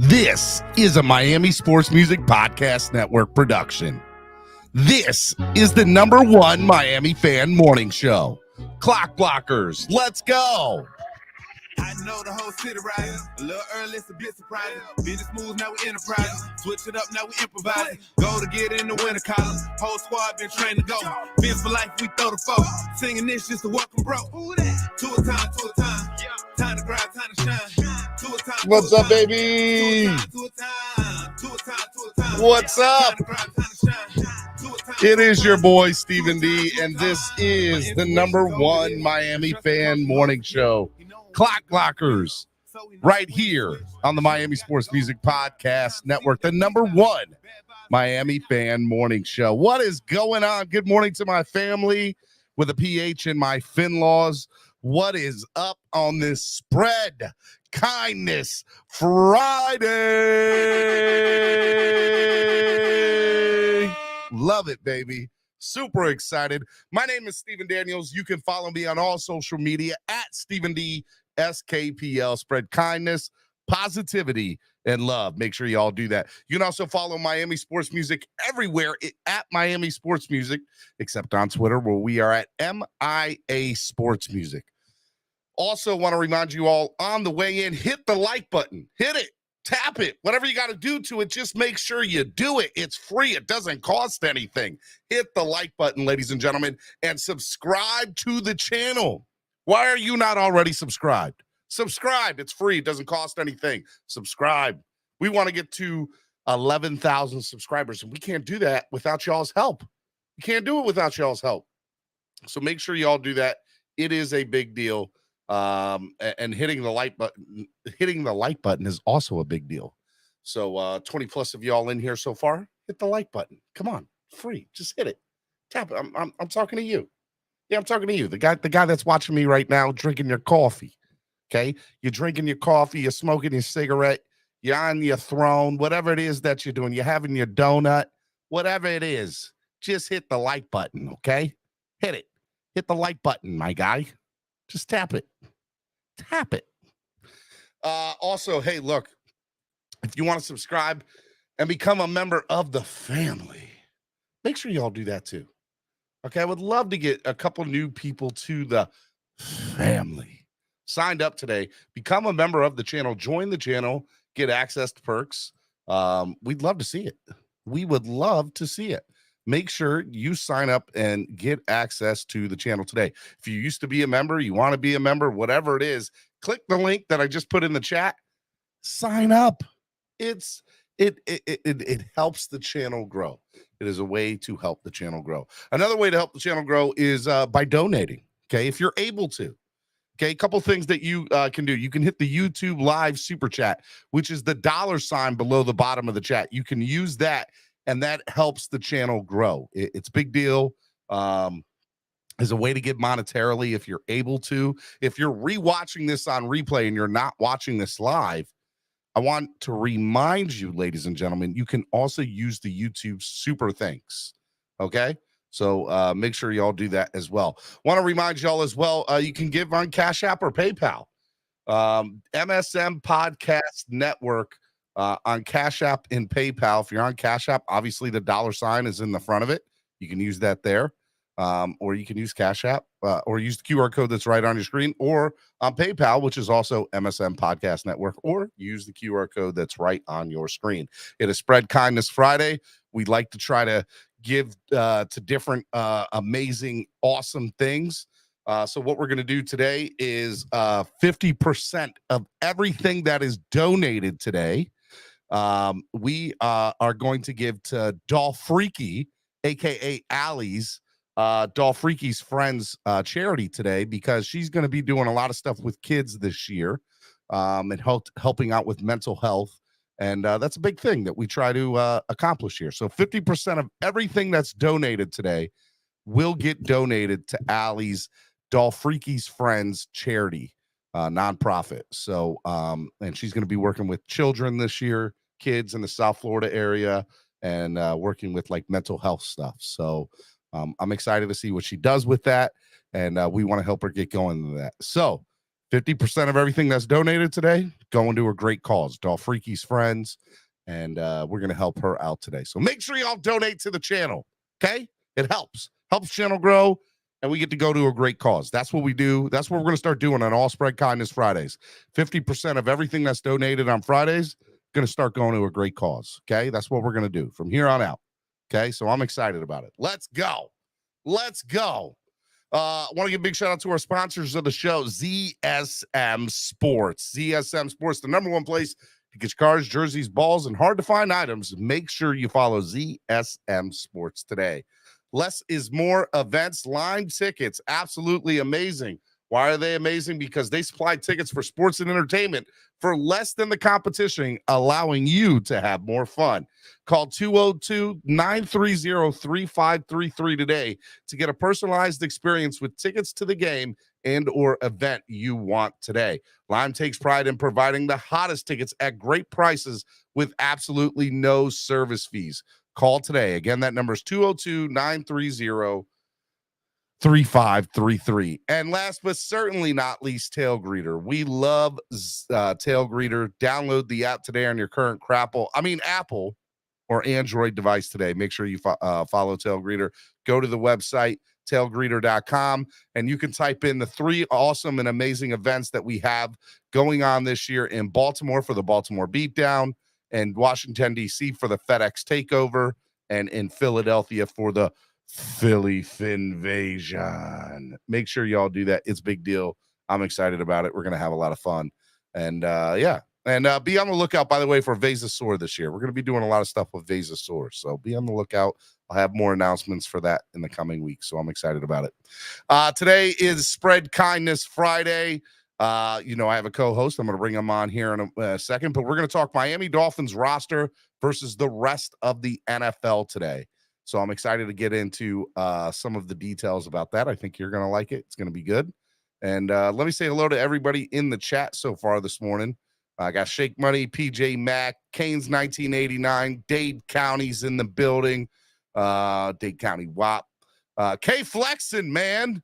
This is a Miami Sports Music Podcast Network production. This is the #1 Miami fan morning show. Clock Blockers, let's go. I know the whole city riding. A little early, it's a bit surprising. Business moves, now we enterprising. Switch it up, now we improvising. Go to get in the winter column. Whole squad been trained to go. Fence for life, we throw the foe. Singing this just to welcome bro. Two a time, two a time. Time to grind, time to shine. Two a time. What's up, baby? Two a time, two a time, two a time. What's up? It is your boy, Stephen D, and this is the #1 Miami fan morning show. Clock Blockers, right here on the Miami Sports Music Podcast Network, the #1 Miami fan morning show. What is going on? Good morning to my family with a PH and my Finlaws. What is up on this Spread Kindness Friday? Love it, baby. Super excited. My name is Stephen Daniels. You can follow me on all social media at Stephen D. SKPL. Spread kindness, positivity, and love. Make sure you all do that. You can also follow Miami Sports Music everywhere at Miami Sports Music, except on Twitter, where we are at MIA Sports Music. Also want to remind you all on the way in, hit the like button. Hit it. Tap it. Whatever you got to do to it, just make sure you do it. It's free. It doesn't cost anything. Hit the like button, ladies and gentlemen, and subscribe to the channel. Why are you not already subscribed? Subscribe. It's free. It doesn't cost anything. Subscribe. We want to get to 11,000 subscribers, and we can't do that without y'all's help. We can't do it without y'all's help. So make sure y'all do that. It is a big deal. And hitting the like button is also a big deal. So 20 plus of y'all in here so far, hit the like button. Come on, free. Just hit it. Tap it. I'm talking to you. Yeah, I'm talking to you. The guy that's watching me right now, drinking your coffee. Okay, you're drinking your coffee, you're smoking your cigarette, you're on your throne, whatever it is that you're doing, you're having your donut, whatever it is, just hit the like button. Okay, hit it. Hit the like button, my guy. Just tap it. Tap it. Also, hey, look, if you want to subscribe and become a member of the family, make sure y'all do that too. Okay, I would love to get a couple new people to the family. Signed up today, become a member of the channel, join the channel, get access to perks. We'd love to see it. We would love to see it. Make sure you sign up and get access to the channel today. If you used to be a member, you want to be a member, whatever it is, click the link that I just put in the chat. Sign up. It helps the channel grow. It is a way to help the channel grow. Another way to help the channel grow is by donating. Okay, if you're able to. Okay, a couple things that you can do. You can hit the YouTube live super chat, which is the $ below the bottom of the chat. You can use that, and that helps the channel grow. It's a big deal. As a way to give monetarily if you're able to. If you're rewatching this on replay and you're not watching this live, I want to remind you, ladies and gentlemen, you can also use the YouTube super thanks. Okay? So make sure y'all do that as well. Want to remind y'all as well, you can give on Cash App or PayPal. MSM Podcast Network on Cash App and PayPal. If you're on Cash App, obviously the $ is in the front of it. You can use that there. Or you can use Cash App or use the QR code that's right on your screen, or on PayPal, which is also MSM Podcast Network, or use the QR code that's right on your screen. It is Spread Kindness Friday. We'd like to try to give to different amazing, awesome things. So what we're going to do today is 50% of everything that is donated today, we are going to give to Dolphreaky, a.k.a. Allie's, Dolphreaky's Friends charity today, because she's going to be doing a lot of stuff with kids this year and helping out with mental health. And that's a big thing that we try to accomplish here. So 50% of everything that's donated today will get donated to Allie's Dolphreaky's Friends charity nonprofit. So, and she's going to be working with children this year, kids in the South Florida area, and working with like mental health stuff. So I'm excited to see what she does with that. And we want to help her get going with that. So 50% of everything that's donated today going to a great cause, Dolphreaky's friends, and we're going to help her out today. So make sure y'all donate to the channel, okay? It helps channel grow, and we get to go to a great cause. That's what we do. That's what we're going to start doing on all Spread Kindness Fridays. 50% of everything that's donated on Fridays going to start going to a great cause, okay? That's what we're going to do from here on out, okay? So I'm excited about it. Let's go. I want to give a big shout out to our sponsors of the show, ZSM Sports. ZSM Sports, the number one place to get your cars, jerseys, balls, and hard to find items. Make sure you follow ZSM Sports today. Less is more events, line tickets, absolutely amazing. Why are they amazing? Because they supply tickets for sports and entertainment for less than the competition, allowing you to have more fun. Call 202-930-3533 today to get a personalized experience with tickets to the game and or event you want today. Lime takes pride in providing the hottest tickets at great prices with absolutely no service fees. Call today. Again, that number is 202-930-3533. And last but certainly not least, Tailgreeter. We love Tailgreeter. Download the app today on your current Apple or Android device today. Make sure you follow Tailgreeter. Go to the website, tailgreeter.com, and you can type in the 3 awesome and amazing events that we have going on this year in Baltimore for the Baltimore Beatdown, and Washington, D.C. for the FedEx Takeover, and in Philadelphia for the Philly Finvasion. Make sure y'all do that. It's a big deal. I'm excited about it. We're going to have a lot of fun. And yeah. And be on the lookout, by the way, for Vasasaur this year. We're going to be doing a lot of stuff with Vasasaur. So be on the lookout. I'll have more announcements for that in the coming weeks. So I'm excited about it. Today is Spread Kindness Friday. I have a co-host. I'm going to bring him on here in a second. But we're going to talk Miami Dolphins roster versus the rest of the NFL today. So I'm excited to get into some of the details about that. I think you're going to like it. It's going to be good. And let me say hello to everybody in the chat so far this morning. I got Shake Money, PJ Mack, Canes 1989, Dade County's in the building. Dade County WAP. K Flexin, man.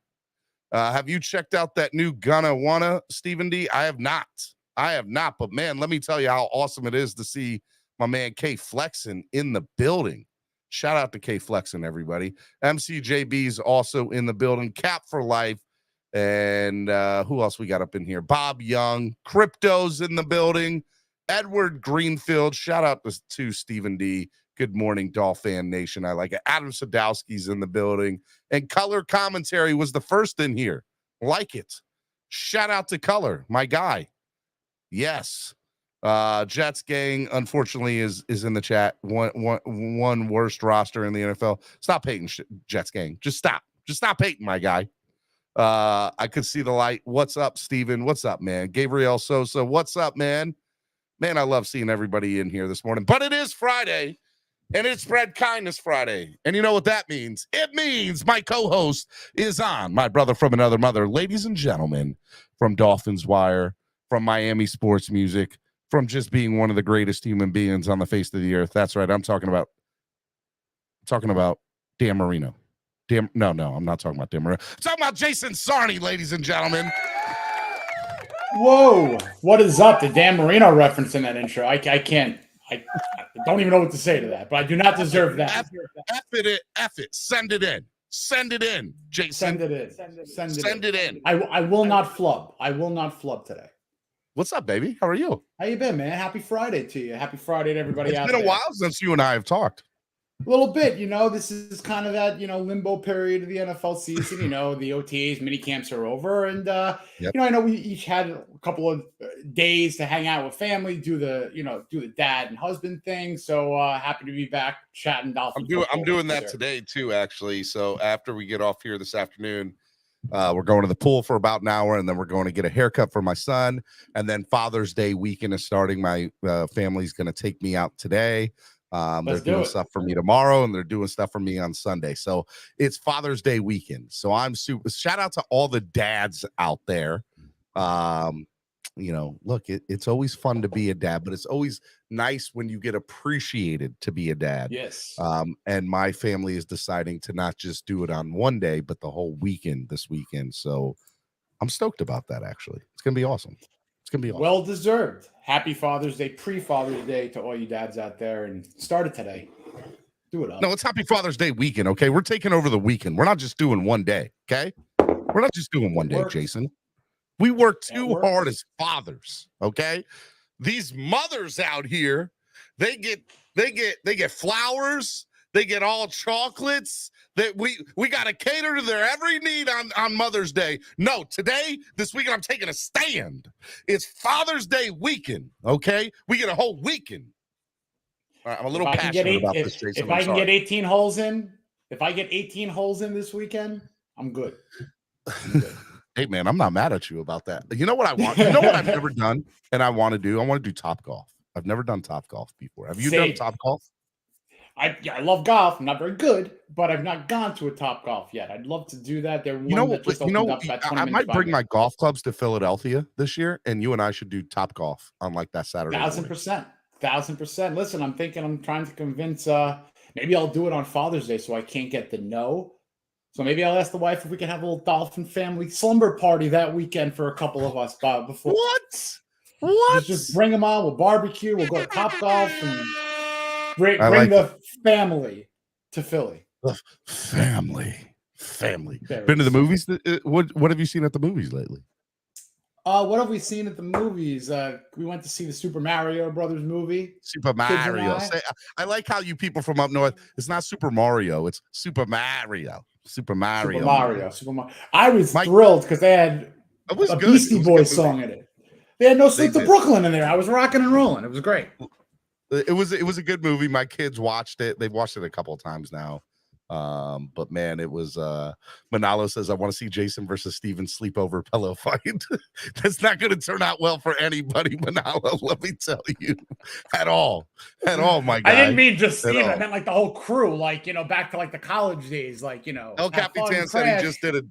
Have you checked out that new Gonna Wanna, Stephen D? I have not. But man, let me tell you how awesome it is to see my man K Flexin in the building. Shout out to K Flexin, everybody. MCJB's also in the building. Cap for Life. And who else we got up in here? Bob Young. Crypto's in the building. Edward Greenfield. Shout out to Stephen D. Good morning, Dolphin Nation. I like it. Adam Sadowski's in the building. And Color Commentary was the first in here. Like it. Shout out to Color, my guy. Yes. Jets gang, unfortunately, is in the chat. One worst roster in the NFL. Stop hating, Jets gang. Just stop hating, my guy. I could see the light. What's up, Steven? What's up, man? Gabriel Sosa, what's up, man? Man, I love seeing everybody in here this morning. But it is Friday, and it's Spread Kindness Friday. And you know what that means? It means my co-host is on. My brother from another mother. Ladies and gentlemen, from Dolphins Wire, from Miami Sports Music, from just being one of the greatest human beings on the face of the earth. That's right. I'm talking about Dan Marino. No, I'm not talking about Dan Marino. I'm talking about Jason Sarney, ladies and gentlemen. Whoa, what is up? The Dan Marino reference in that intro. I don't even know what to say to that, but I do not deserve that. F it. Send it in, Jason. Send it in. Send it in. I will not flub. I will not flub today. What's up, baby? How are you? How you been, man? Happy Friday to you. Happy Friday to everybody out there. It's been a while since you and I have talked. A little bit, this is kind of that, limbo period of the NFL season. The OTAs, mini camps are over. And, yep. I know we each had a couple of days to hang out with family, do the dad and husband thing. So happy to be back chatting Dolphins. I'm doing that today too, actually. So after we get off here this afternoon, we're going to the pool for about an hour, and then we're going to get a haircut for my son. And then Father's Day weekend is starting. My family's going to take me out today. They're doing stuff for me tomorrow, and they're doing stuff for me on Sunday. So it's Father's Day weekend. So I'm super. Shout out to all the dads out there. Look, it's always fun to be a dad, but it's always nice when you get appreciated to be a dad. Yes. And my family is deciding to not just do it on one day, but the whole weekend this weekend. So I'm stoked about that. Actually, it's gonna be awesome. It's gonna be awesome. Well deserved. Happy Father's Day, pre-Father's Day to all you dads out there, and start it today. Do it up. No, it's Happy Father's Day weekend. Okay, we're taking over the weekend. We're not just doing one day. Okay, we're not just doing one day, Jason. We work too hard as fathers. Okay, these mothers out here, they get flowers. They get all chocolates. That we got to cater to their every need on Mother's Day. No, this weekend, I'm taking a stand. It's Father's Day weekend. Okay, we get a whole weekend. All right, I'm a little passionate about this, Jason. If I can get 18 holes in, if I get 18 holes in this weekend, I'm good. Hey man, I'm not mad at you about that. You know what I want? You know what I've never done, and I want to do. I want to do Top Golf. I've never done Top Golf before. Have you done Top Golf? I love golf. I'm not very good, but I've not gone to a Top Golf yet. I'd love to do that. I might bring my golf clubs to Philadelphia this year, and you and I should do Top Golf on like that Saturday. 1000%. Listen, I'm trying to convince. Maybe I'll do it on Father's Day, so I can't get the no. So maybe I'll ask the wife if we can have a little Dolphin family slumber party that weekend for a couple of us. Before what? Just bring them on. We'll barbecue. We'll go to Top Golf and bring the family to Philly. Family. Been to the movies? What have you seen at the movies lately? What have we seen at the movies? We went to see the Super Mario Brothers movie. Super Mario. I like how you people from up north, it's not Super Mario, it's Super Mario. Super Mario. I was thrilled because they had a Beastie Boys song in it. They had No Sleep to Brooklyn in there. I was rocking and rolling. It was great. It was a good movie. My kids watched it. They've watched it a couple of times now. But man, it was Manalo says I want to see Jason versus Steven sleepover pillow fight. That's not going to turn out well for anybody, Manalo, let me tell you. At all, my guy. I didn't mean just Steven, I meant like the whole crew, like, you know, back to like the college days, like, you know. El Capitan said he just did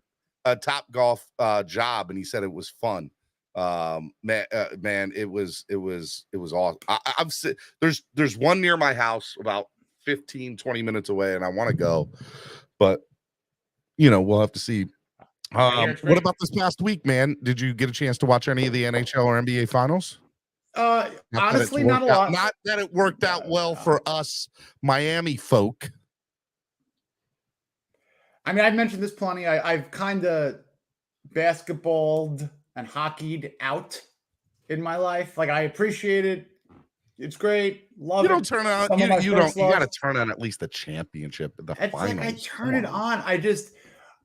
a Top Golf job and he said it was fun. Man, it was awesome. I've there's one near my house about 15-20 minutes away, and I want to go, but you know, we'll have to see. What about this past week, man? Did you get a chance to watch any of the NHL or NBA finals? Honestly, not a lot. Not that it worked out well for us Miami folk. I mean, I've mentioned this plenty. I've kind of basketballed and hockeyed out in my life. Like, I appreciate it. It's great. Love it. You don't turn on. You got to turn on at least the championship, the finals. Like I turn it on.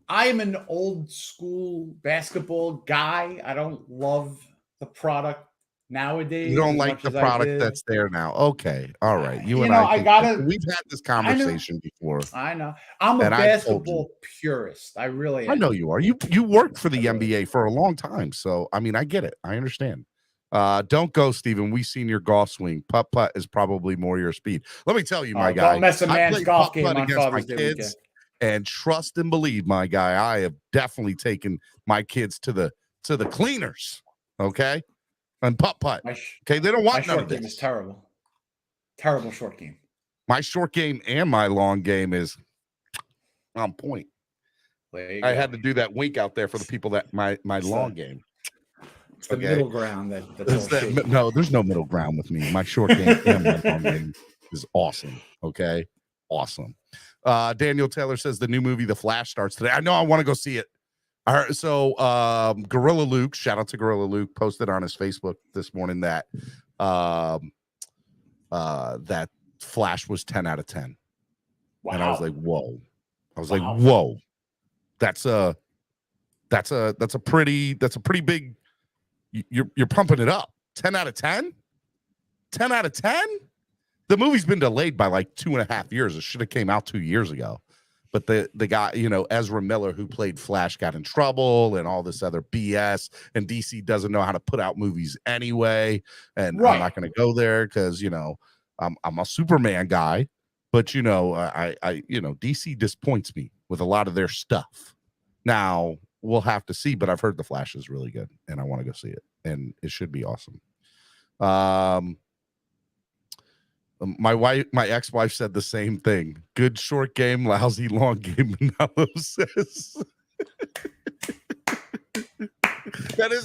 I am an old school basketball guy. I don't love the product nowadays. You don't like the product that's there now. Okay, all right. We've had this conversation before. I know. I'm a basketball purist. I really am. I know you are. You worked for the NBA for a long time, so I mean, I get it. I understand. Don't go, Steven. We've seen your golf swing. Putt is probably more your speed. Let me tell you, my guy. Don't mess a man's golf game on Father's Day weekend. And trust and believe, my guy, I have definitely taken my kids to the cleaners. Okay, and putt. Okay, they don't want none of this. Game is terrible short game. My short game and my long game is on point. I had to do that wink out there for the people that my long game. It's the middle ground no, there's no middle ground with me. My short game and my long game is awesome. Okay, awesome. Daniel Taylor says the new movie The Flash starts today. I know I want to go see it. All right, so Gorilla Luke, shout out to Gorilla Luke, posted on his Facebook this morning that that Flash was 10 out of 10. Wow. And I was like, whoa. Whoa. That's a pretty big. You're pumping it up. 10 out of 10? 10 out of 10? The movie's been delayed by like 2.5 years. It should have came out 2 years ago. But the guy, you know, Ezra Miller, who played Flash, got in trouble and all this other BS. And DC doesn't know how to put out movies anyway. And I'm not going to go there because, you know, I'm a Superman guy. But, you know, I DC disappoints me with a lot of their stuff. Now, we'll have to see, but I've heard The Flash is really good, and I want to go see it, and it should be awesome. My ex-wife said the same thing. Good short game, lousy long game, Manalo says.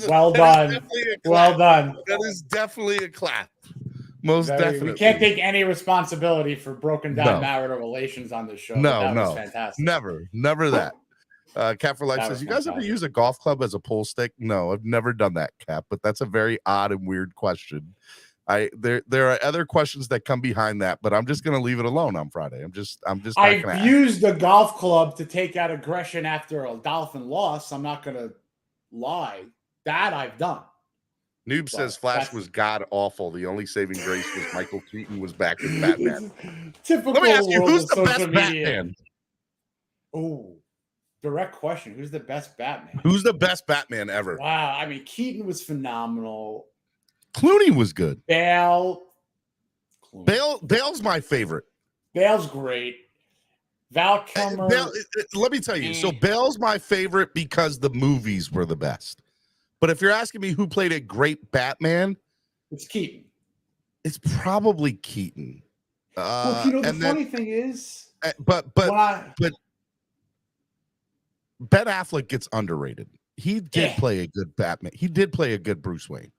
well done. Well done. That is definitely a clap. Most definitely. We can't take any responsibility for broken down No. marital relations on this show. No, that was no. fantastic. Never that. Cat for Life That says, was you guys ever fantastic. use a golf club as a pull stick? No, I've never done that, Cap, but that's a very odd and weird question. There are other questions that come behind that, but I'm just gonna leave it alone on Friday. I'm just not gonna I've used the golf club to take out aggression after a Dolphin loss. I'm not gonna lie. That I've done. Noob says Flash was god awful. The only saving grace was Michael Keaton was back as Batman. Typical. Let me ask you, world who's of the social best media. Batman? Oh, direct question. Who's the best Batman? Who's the best Batman ever? Wow. I mean, Keaton was phenomenal. Clooney was good. Bale's my favorite. Bale's great. Val Kilmer. Let me tell you. So Bale's my favorite because the movies were the best. But if you're asking me who played a great Batman, it's Keaton. It's probably Keaton. Well, you know, the funny thing is, but Ben Affleck gets underrated. He did play a good Batman. He did play a good Bruce Wayne.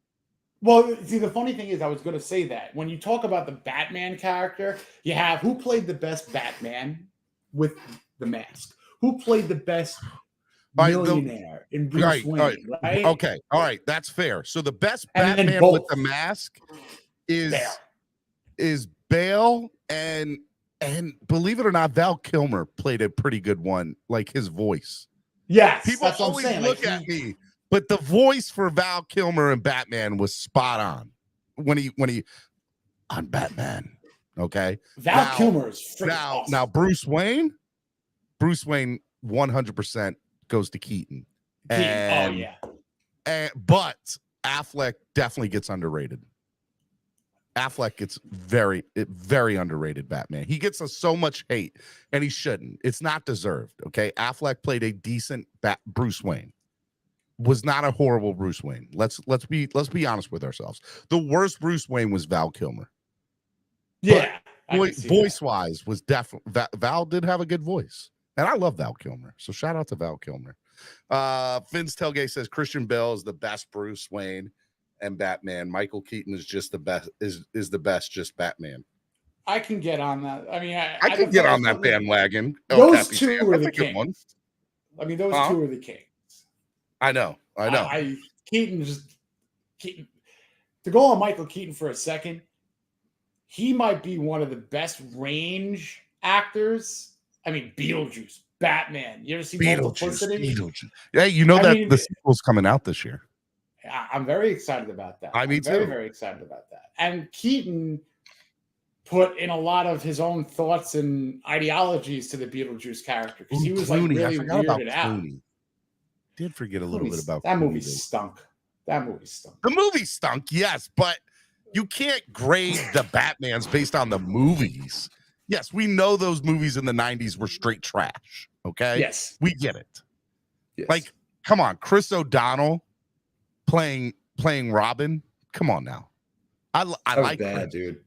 Well, see, the funny thing is, I was going to say that when you talk about the Batman character, you have who played the best Batman with the mask? Who played the best millionaire in Bruce Wayne? Right? Okay. All right. That's fair. So the best Batman with the mask is Bale, and believe it or not, Val Kilmer played a pretty good one, like his voice. Yes, people always look at me, but the voice for Val Kilmer and Batman was spot on when he on Batman. Okay, Val Kilmer is freaking awesome. Now Bruce Wayne 100% goes to Keaton. And, but Affleck definitely gets underrated. Affleck gets very underrated Batman. He gets so much hate, and he shouldn't. It's not deserved. Okay, Affleck played a decent Bruce Wayne. Was not a horrible Bruce Wayne. Let's be honest with ourselves. The worst Bruce Wayne was Val Kilmer. Yeah, voice wise was definitely Val did have a good voice, and I love Val Kilmer. So shout out to Val Kilmer. Finn's Tailgate says Christian Bale is the best Bruce Wayne and Batman. Michael Keaton is just the best. Is the best just Batman. I can get on that. I mean, I can get on that bandwagon. Those two were the kings. I mean, those two are the kings. I know. Keaton. To go on Michael Keaton for a second, he might be one of the best range actors. I mean, Beetlejuice, Batman. You ever see Beetlejuice? Yeah, you know the sequel's coming out this year. I'm very excited about that. I'm very, very excited about that. And Keaton put in a lot of his own thoughts and ideologies to the Beetlejuice character because he was like really weirded out. Did forget a little bit about that movie. Stunk. That movie stunk. The movie stunk, yes, but you can't grade the Batmans based on the movies. Yes, we know those movies in the 90s were straight trash. Okay. Yes, we get it. Yes. Like, come on, Chris O'Donnell playing Robin. Come on now. I like bad, dude.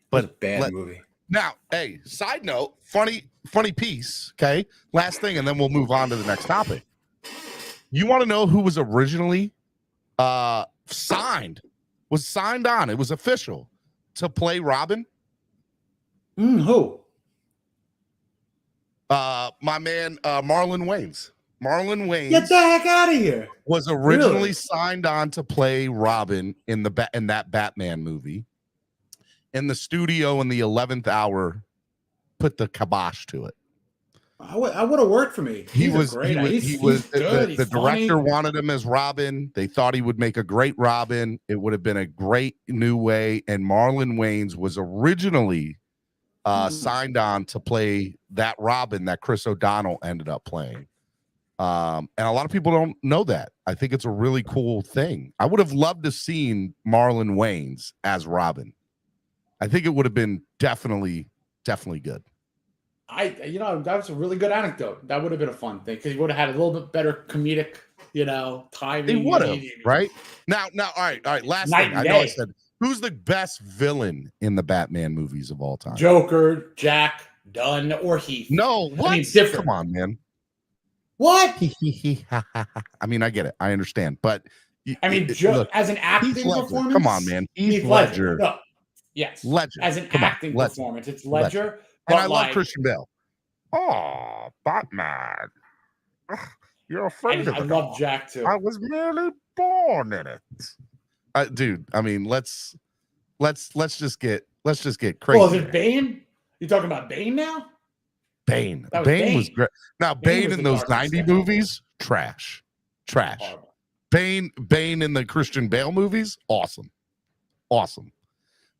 But bad movie. Now, hey, side note, funny piece. Okay. Last thing, and then we'll move on to the next topic. You want to know who was originally signed on? It was official to play Robin. Who? My man, Marlon Wayans. Marlon Wayans. Get the heck out of here. Was originally signed on to play Robin in that Batman movie. And the studio in the 11th hour put the kibosh to it. I would have worked for me. He's the director wanted him as Robin. They thought he would make a great Robin. It would have been a great new way. And Marlon Wayans was originally signed on to play that Robin that Chris O'Donnell ended up playing. And a lot of people don't know that. I think it's a really cool thing. I would have loved to seen Marlon Wayans as Robin. I think it would have been definitely good. That was a really good anecdote. That would have been a fun thing because he would have had a little bit better comedic, timing. He would have, right? Now, all right. Last thing, I know I said, who's the best villain in the Batman movies of all time? Joker, Jack, Dunn, or Heath. No, what? I mean, different. Come on, man. What? I mean, I get it. I understand, but I mean, look, as an acting Heath Ledger. performance, Come on, man. Heath Ledger. No, yes, Ledger. as an Come on, acting Ledger. performance, it's Ledger. Ledger. And But I love like, Christian Bale. Oh, Batman. Ugh, you're afraid of I the love dark. Jack too. I was merely born in it. Dude, I mean, let's just get crazy. Well, is it there. Bane? You talking about Bane now? Bane. That was Bane was Bane. great. Now, Bane Bane was in the those darkest 90 guy. movies, trash. Horrible. Bane in the Christian Bale movies, awesome.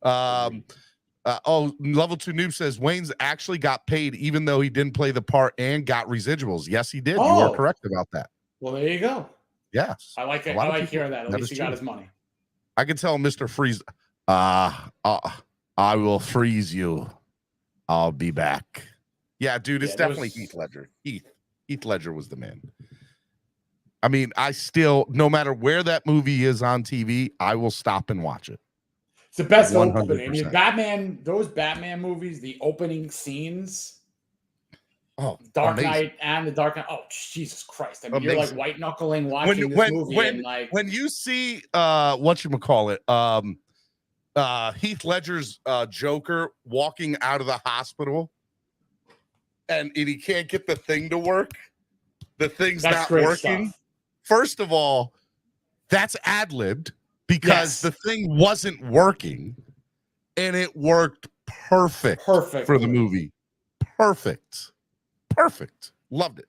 Level 2 Noob says Wayne's actually got paid even though he didn't play the part and got residuals. Yes, he did. You are correct about that. Well, there you go. Yes. I like it. I like hearing that. At least he got his money. I can tell Mr. Freeze, I will freeze you. I'll be back. Yeah, dude, it's definitely Heath Ledger. Heath Ledger was the man. I mean, I still, no matter where that movie is on TV, I will stop and watch it. It's the best 100%. opening. I mean, those Batman movies, the opening scenes. Oh, Dark amazing. Knight and the Dark Knight. Oh, Jesus Christ. I mean, Amazing. you're like white knuckling watching this movie. And like, when you see Heath Ledger's Joker walking out of the hospital and he can't get the thing to work. The thing's not working. Stuff. First of all, that's ad-libbed because the thing wasn't working and it worked perfect for the movie. Perfect. Loved it.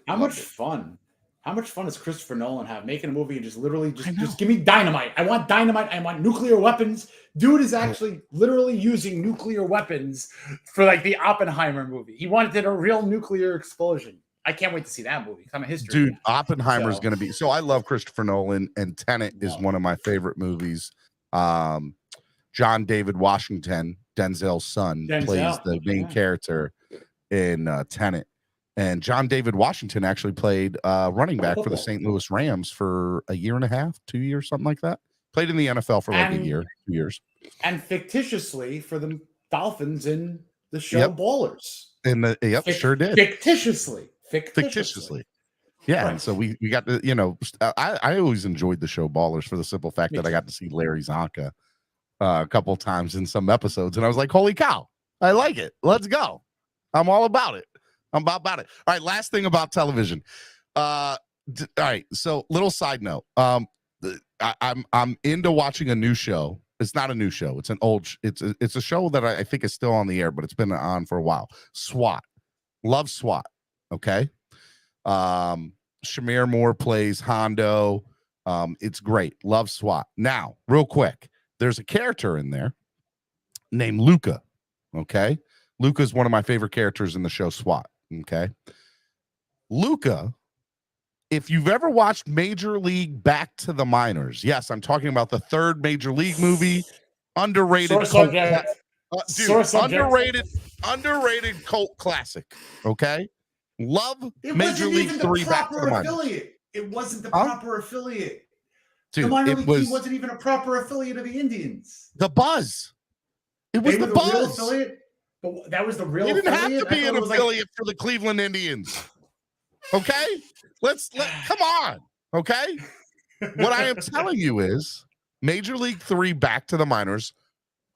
How much fun does Christopher Nolan have making a movie and just give me dynamite? I want dynamite. I want nuclear weapons. Dude is actually literally using nuclear weapons for like the Oppenheimer movie. He wanted a real nuclear explosion. I can't wait to see that movie. I'm a history. Dude, Oppenheimer is going to be. So I love Christopher Nolan, and Tenet is one of my favorite movies. John David Washington, Denzel's son, plays the main character in Tenet. And John David Washington actually played running back for the St. Louis Rams for a year and a half, 2 years, something like that. Played in the NFL for like a year, 2 years. And fictitiously for the Dolphins in the show Ballers. Sure did. Fictitiously. Yeah, right. And so we got to, I always enjoyed the show Ballers for the simple fact that I got to see Larry Zonka a couple times in some episodes, and I was like, holy cow, I like it. Let's go. I'm all about it. I'm about it. All right, last thing about television. All right, so little side note. I'm into watching a new show. It's not a new show. It's an old. It's a show that I think is still on the air, but it's been on for a while. SWAT. Love SWAT. Okay. Shamir Moore plays Hondo. It's great. Love SWAT. Now, real quick, there's a character in there named Luca. Okay. Luca is one of my favorite characters in the show SWAT. Okay. Luca, if you've ever watched Major League Back to the Minors, yes, I'm talking about the third Major League movie, underrated cult, underrated cult classic. Okay. Love Major League 3 Back to the Minors. It wasn't the proper affiliate. Dude, the minor league team wasn't even a proper affiliate of the Indians. The Buzz. It was the Buzz. Real affiliate, but that was the real affiliate. You didn't have to be an affiliate for the Cleveland Indians. Okay? Come on. Okay? What I am telling you is Major League 3 Back to the Minors,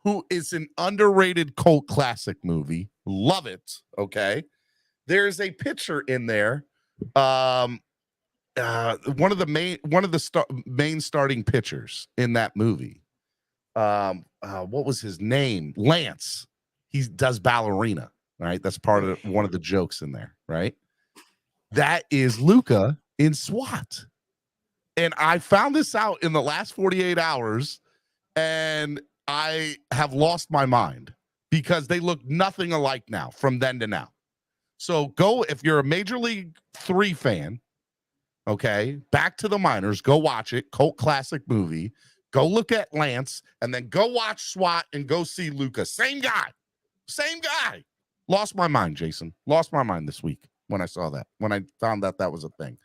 who is an underrated cult classic movie. Love it. Okay? There's a picture in there. One of the main starting pitchers in that movie. What was his name? Lance. He does ballerina. Right. That's part of one of the jokes in there. Right. That is Luca in SWAT. And I found this out in the last 48 hours, and I have lost my mind because they look nothing alike now from then to now. So go, if you're a Major League 3 fan, okay, Back to the Minors, go watch it. Cult classic movie. Go look at Lance, and then go watch SWAT and go see Luca. Same guy. Lost my mind, Jason. Lost my mind this week when I saw that, when I found out that was a thing.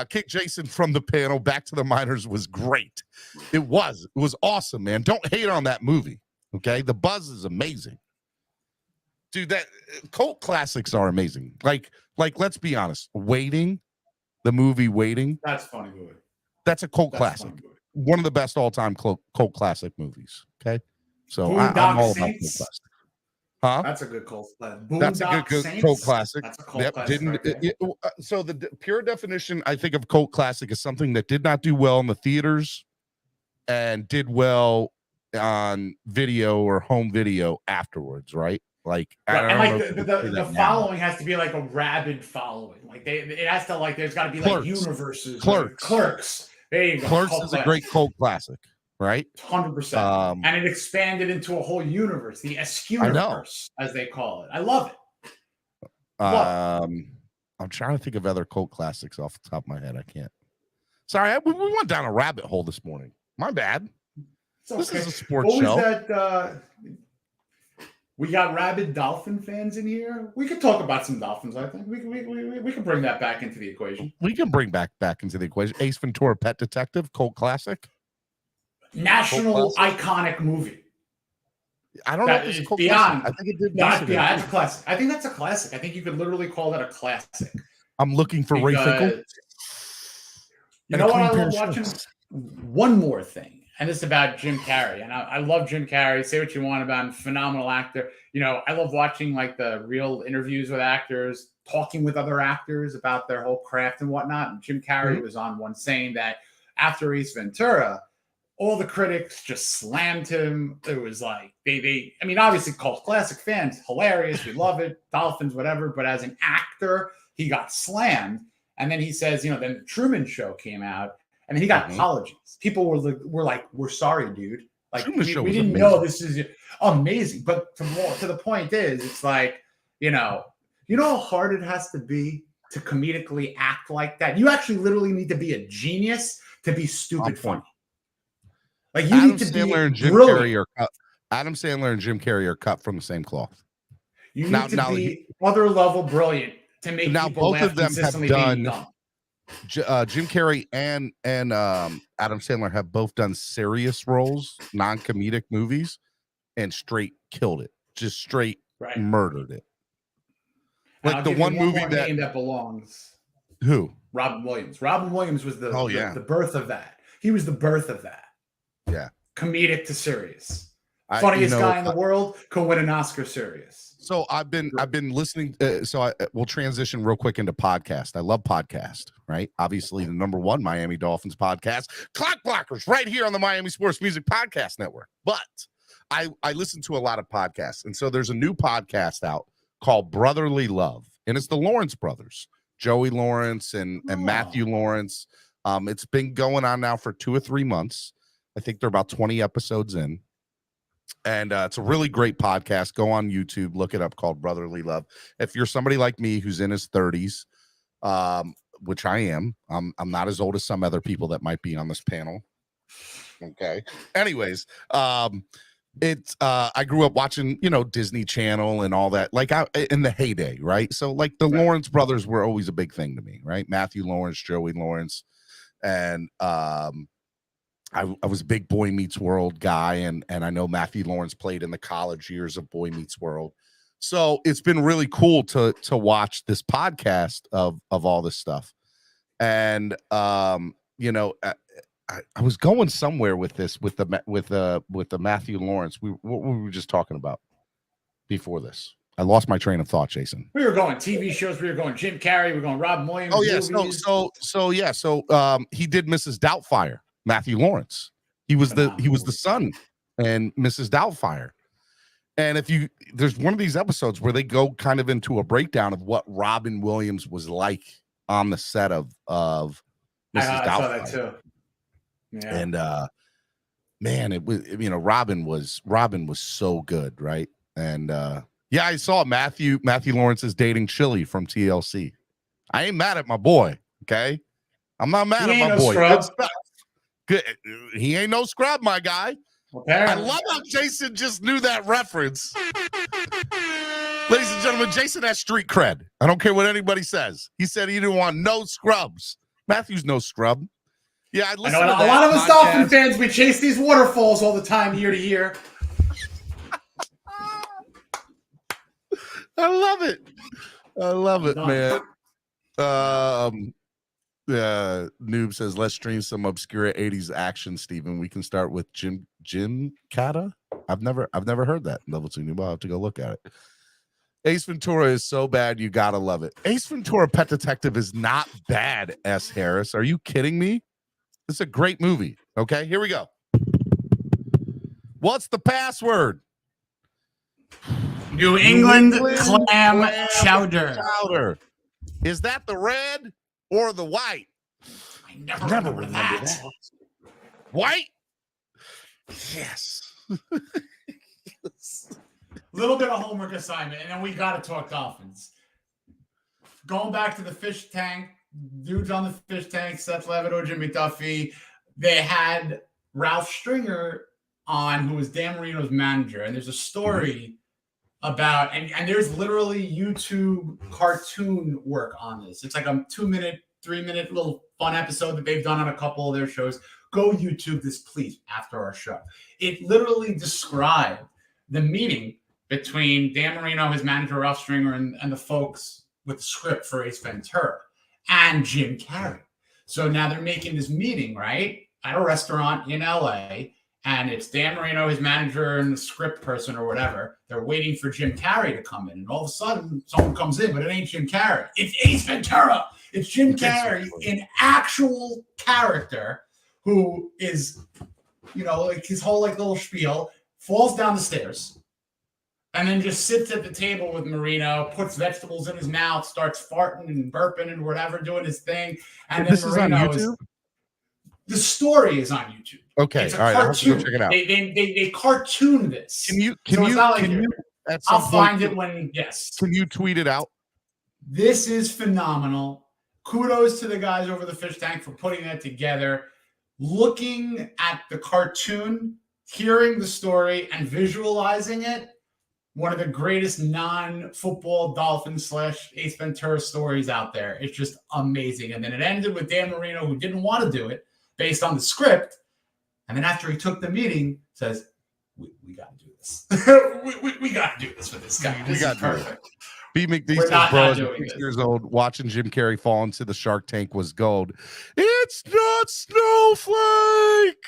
Kick Jason from the panel. Back to the Minors was great. It was awesome, man. Don't hate on that movie. Okay. The buzz is amazing. Dude, that cult classics are amazing. Like, let's be honest. The movie Waiting. That's a funny movie. That's a cult That's a classic. fun movie. One of the best all-time cult classic movies. Okay, so Boondock I'm all about Saints? cult classic. Huh? That's a good cult classic. That's a Boondock good Saints? cult classic. That's a cult Yep. classic right there. So the pure definition, I think, of cult classic is something that did not do well in the theaters and did well on video or home video afterwards, right? Like, Right. And I like don't know the following has to be like a rabid following. Like it has to like there's got to be like universes. Clerks. There you go. Clerks is a great cult classic, right? 100%. And it expanded into a whole universe, the Escuniverse, as they call it. I love it. I'm trying to think of other cult classics off the top of my head. I can't. Sorry, we went down a rabbit hole this morning. My bad. Okay. This is a sports show. Was that? We got rabid Dolphin fans in here. We could talk about some Dolphins. I think we can bring that back into the equation. We can bring back into the equation. Ace Ventura, Pet Detective, cult classic, national iconic movie. I don't know if it's a cult beyond. classic. I think it did. That's beyond. That's a classic. I think that's a classic. I think you could literally call that a classic. I'm looking for Ray Finkel. You know what I love watching? One more thing. And this is about Jim Carrey. And I love Jim Carrey. Say what you want about him. Phenomenal actor. You know, I love watching like the real interviews with actors, talking with other actors about their whole craft and whatnot. And Jim Carrey was on one saying that after Ace Ventura, all the critics just slammed him. It was like I mean, obviously cult classic fans, hilarious. We love it. Dolphins, whatever. But as an actor, he got slammed. And then he says, you know, then the Truman Show came out. And then he got apologies. People were like, "We're sorry, dude. Like we didn't know this is amazing." But to the point is, it's like, you know how hard it has to be to comedically act like that. You actually literally need to be a genius to be stupid funny. Like you need to be brilliant. Adam Sandler and Jim Carrey are cut from the same cloth. You need to be other level brilliant to make people both laugh of them have done. Jim Carrey and Adam Sandler have both done serious roles, non-comedic movies, and straight killed it. Just straight murdered it. Like the one movie that belongs. Who? Robin Williams. Robin Williams was the birth of that. He was the birth of that. Yeah. Comedic to serious. Funniest guy in the world could win an Oscar serious. So I've been listening. We'll transition real quick into podcast. I love podcast, right? Obviously, the #1 Miami Dolphins podcast, Clock Blockers, right here on the Miami Sports Music Podcast Network. But I listen to a lot of podcasts, and so there's a new podcast out called Brotherly Love, and it's the Lawrence brothers, Joey Lawrence and Matthew Lawrence. It's been going on now for 2 or 3 months. I think they're about 20 episodes in. And it's a really great podcast. Go on YouTube, look it up, called Brotherly Love. If you're somebody like me who's in his 30s, which I am, I'm not as old as some other people that might be on this panel. Okay. Anyways, it's I grew up watching, Disney Channel and all that, like in the heyday, right? So like the Lawrence brothers were always a big thing to me, right? Matthew Lawrence, Joey Lawrence, and I was a big Boy Meets World guy, and I know Matthew Lawrence played in the college years of Boy Meets World. So it's been really cool to watch this podcast of all this stuff. And I was going somewhere with this with the Matthew Lawrence. What were we just talking about before this? I lost my train of thought, Jason. We were going TV shows. We were going Jim Carrey. We were going Robin Williams. Oh yeah. So he did Mrs. Doubtfire. Matthew Lawrence. He was the son and Mrs. Doubtfire. And there's one of these episodes where they go kind of into a breakdown of what Robin Williams was like on the set of Mrs. Doubtfire. I saw that too. Yeah. And man, it was, Robin was so good, right? And I saw Matthew Lawrence is dating Chili from TLC. I ain't mad at my boy, okay? I'm not mad at my boy. Good stuff. Good. He ain't no scrub, my guy. I love how Jason just knew that reference. Ladies and gentlemen, Jason has street cred. I don't care what anybody says. He said he didn't want no scrubs. Matthew's no scrub. Yeah, I listen to that. A lot of us Dolphin fans, we chase these waterfalls all the time, year to year. I love it, man. Noob says, let's stream some obscure 80s action, Steven. We can start with Jim Kata. I've never heard that. Level 2 Noob. I'll have to go look at it. Ace Ventura is so bad, you gotta love it. Ace Ventura Pet Detective is not bad, S. Harris. Are you kidding me? It's a great movie. Okay, here we go. What's the password? New England clam chowder. Is that the red or the white? I never remember that. White? Yes. Little bit of homework assignment, and then we got to talk Dolphins. Going back to the fish tank, dudes on the fish tank, Seth Levitt, Jimmy Duffy. They had Ralph Stringer on, who was Dan Marino's manager, and there's a story about, and there's literally YouTube cartoon work on this. It's like a 2-minute, 3-minute little fun episode that they've done on a couple of their shows. Go YouTube this, please, after our show. It literally described the meeting between Dan Marino, his manager, Ralph Stringer, and the folks with the script for Ace Ventura and Jim Carrey. So now they're making this meeting, right, at a restaurant in LA, and it's Dan Marino, his manager, and the script person or whatever. They're waiting for Jim Carrey to come in, and all of a sudden, someone comes in, but it ain't Jim Carrey. It's Ace Ventura. It's Jim Carrey in actual character, who is, like his whole little spiel, falls down the stairs, and then just sits at the table with Marino, puts vegetables in his mouth, starts farting and burping and whatever, doing his thing. And this then is on YouTube? The story is on YouTube. Okay, it's a all right, cartoon. I'll have to go check it out. They cartoon this. Can you I'll find it when, yes. Can you tweet it out? This is phenomenal. Kudos to the guys over the fish tank for putting that together. Looking at the cartoon, hearing the story, and visualizing it, one of the greatest non-football Dolphins / Ace Ventura stories out there. It's just amazing. And then it ended with Dan Marino, who didn't want to do it based on the script. And then after he took the meeting, says, we got to do this. we got to do this for this guy. This is perfect. B. McDeese says, bro, 6 years old, watching Jim Carrey fall into the Shark Tank was gold. It's not Snowflake.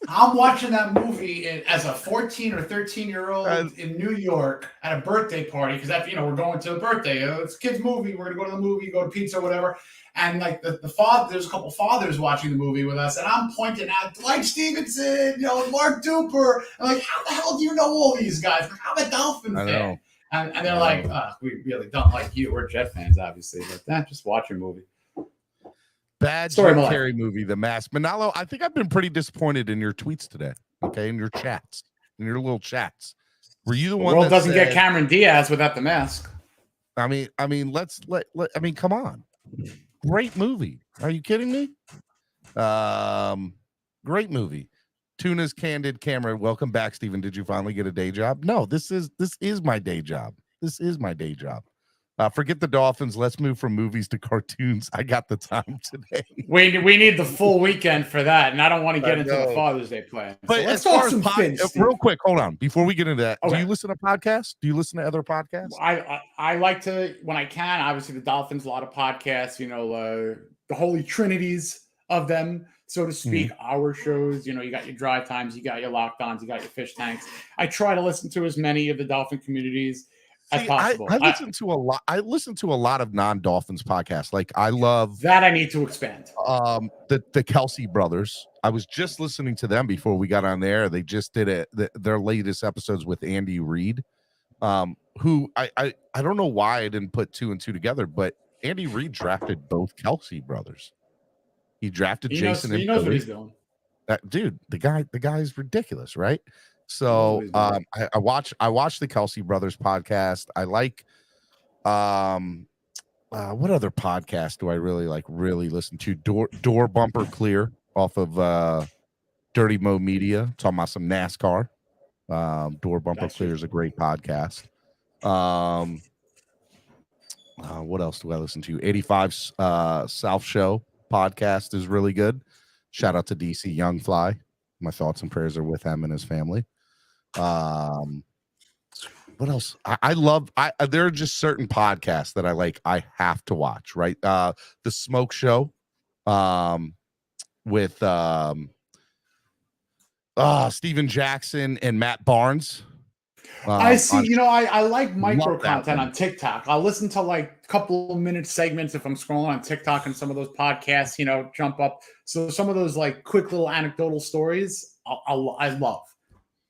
I'm watching that movie as a 14 or 13-year-old in New York at a birthday party, because we're going to a birthday. It's a kid's movie. We're gonna go to the movie, go to pizza, whatever. And like the father, there's a couple fathers watching the movie with us, and I'm pointing out Dwight Stevenson, Mark Duper. I'm like, how the hell do you know all these guys? I'm a Dolphin fan. And they're like, we really don't like you. We're Jet fans, obviously, but just watch your movie. Bad Jim Carrey movie, The Mask. Manalo, I think I've been pretty disappointed in your tweets today. Okay, in your chats, in your little chats. Were you the one? The world doesn't get Cameron Diaz without The Mask. I mean, come on. Great movie. Are you kidding me? Great movie. Tuna's Candid Camera. Welcome back, Steven. Did you finally get a day job? No, this is my day job. This is my day job. Forget the Dolphins. Let's move from movies to cartoons. I got the time today. We need the full weekend for that, and I don't want to get into the Father's Day plan. But so as far as real quick, hold on. Before we get into that, okay. Do you listen to podcasts? Do you listen to other podcasts? I like to, when I can. Obviously, the Dolphins, a lot of podcasts. The holy trinities of them, so to speak. Our shows. You got your drive times, you got your locked ons, you got your fish tanks. I try to listen to as many of the Dolphin communities as possible. I listen to a lot. I listen to a lot of non-Dolphins podcasts. Like I love that. I need to expand. The Kelsey brothers. I was just listening to them before we got on there. They just did their latest episodes with Andy Reid, who I don't know why I didn't put 2 and 2 together, but Andy Reid drafted both Kelsey brothers. He drafted Jason. He knows what he's doing. Dude, the guy's ridiculous, right? So I watch the Kelsey Brothers podcast. I like what other podcast do I really listen to? Door Bumper Clear off of Dirty Mo Media, talking about some NASCAR. Door Bumper Clear is a great podcast. What else do I listen to? 85 South Show podcast is really good. Shout out to DC Youngfly. My thoughts and prayers are with him and his family. what else? I love. There are just certain podcasts that I like. I have to watch. Right, the Smoke Show, with Steven Jackson and Matt Barnes. I see. I like micro Love that content one. on TikTok. I'll listen to like a couple of minute segments if I'm scrolling on TikTok, and some of those podcasts, jump up. So some of those like quick little anecdotal stories, I love.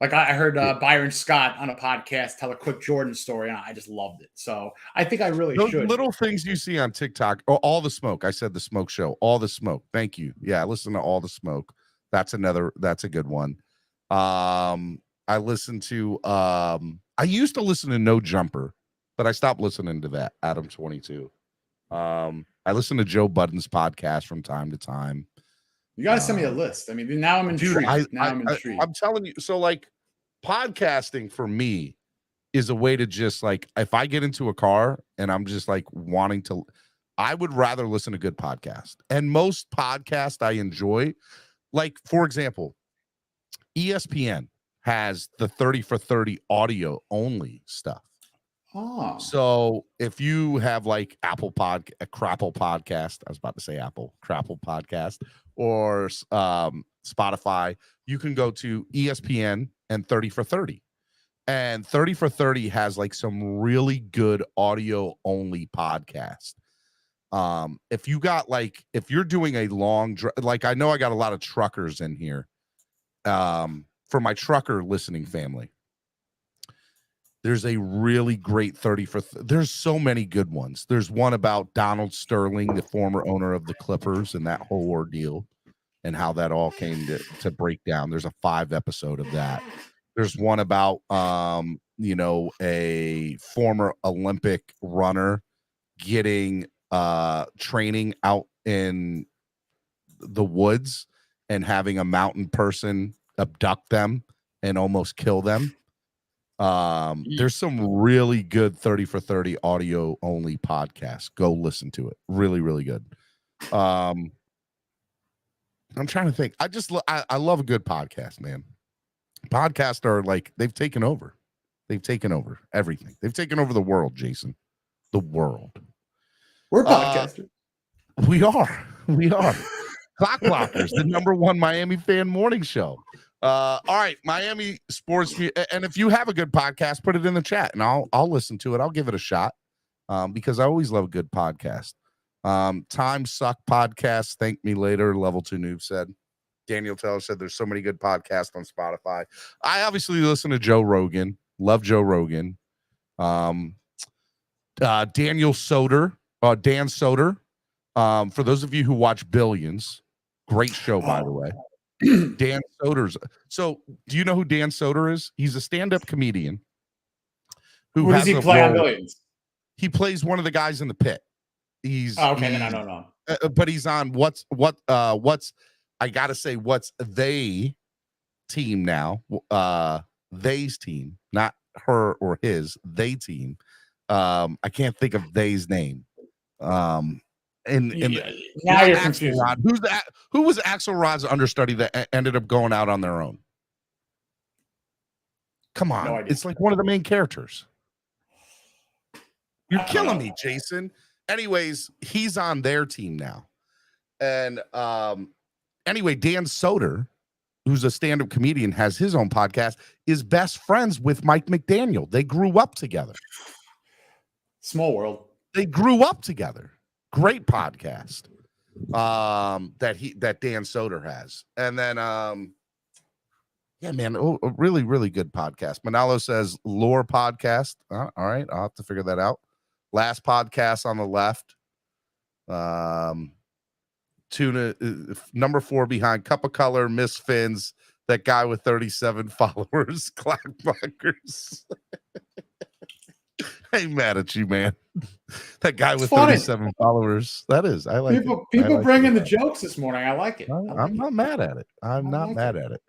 Like I heard Byron Scott on a podcast tell a quick Jordan story, and I just loved it. So I think I really Those should. little things you see on TikTok. Oh, All the Smoke. I said the Smoke Show. All the Smoke. Thank you. Yeah, listen to All the Smoke. That's a good one. I listen to I used to listen to No Jumper, but I stopped listening to that. Adam 22. I listen to Joe Budden's podcast from time to time. You got to send me a list. I mean, now I'm intrigued. I'm intrigued. I'm telling you. So like podcasting for me is a way to just like, if I get into a car and I'm just like wanting to, I would rather listen to good podcast. And most podcasts I enjoy, like for example, ESPN has the 30 for 30 audio only stuff. Oh. So if you have like a Crapple podcast, I was about to say Apple, Crapple podcast, or Spotify, you can go to ESPN and 30 for 30. And 30 for 30 has like some really good audio only podcast. If you're doing a long like I know I got a lot of truckers in here. For my trucker listening family, there's a really great 30 for there's so many good ones. There's one about Donald Sterling, the former owner of the Clippers, and that whole ordeal and how that all came to break down. There's a 5 episode of that. There's one about a former Olympic runner getting training out in the woods and having a mountain person abduct them and almost kill them. There's some really good 30 for 30 audio only podcasts. Go listen to it. Really, really good. I'm trying to think. I love a good podcast, man. Podcasts are like, they've taken over everything. They've taken over the world, Jason. The world. We're podcasters. We are. Clock Blockers, the #1 Miami fan morning show. All right, Miami sports. And if you have a good podcast, put it in the chat and I'll listen to it. I'll give it a shot because I always love a good podcast. Time Suck podcast. Thank me later. Level 2 Noob said. Daniel Teller said there's so many good podcasts on Spotify. I obviously listen to Joe Rogan. Love Joe Rogan. Dan Soder. For those of you who watch Billions, great show, by the way. Dan Soder's. So, do you know who Dan Soder is? He's a stand-up comedian. Who does he play on Billions? He plays one of the guys in the pit. He's okay. Then I don't know. But he's on what's I gotta say what's they team now. They's team, not her or his. They team. I can't think of they's name. Now you're confused. Who was Axel Rod's understudy that ended up going out on their own? Come on, No it's like one of the main characters. You're killing me, Jason. Anyways, he's on their team now. And anyway, Dan Soder, who's a stand-up comedian, has his own podcast, is best friends with Mike McDaniel. They grew up together. Small world. They grew up together. Great podcast that Dan Soder has. And then yeah, man, a really, really good podcast. Manalo says lore podcast. All right, I'll have to figure that out. Last podcast on the left. Tuna number 4 behind Cup of Color, Miss Fins, that guy with 37 followers, Clockblockers. I ain't mad at you, man. That guy with 37 followers. That is. I like people bringing the jokes this morning. I like it. I'm not mad at it. I'm not mad at it.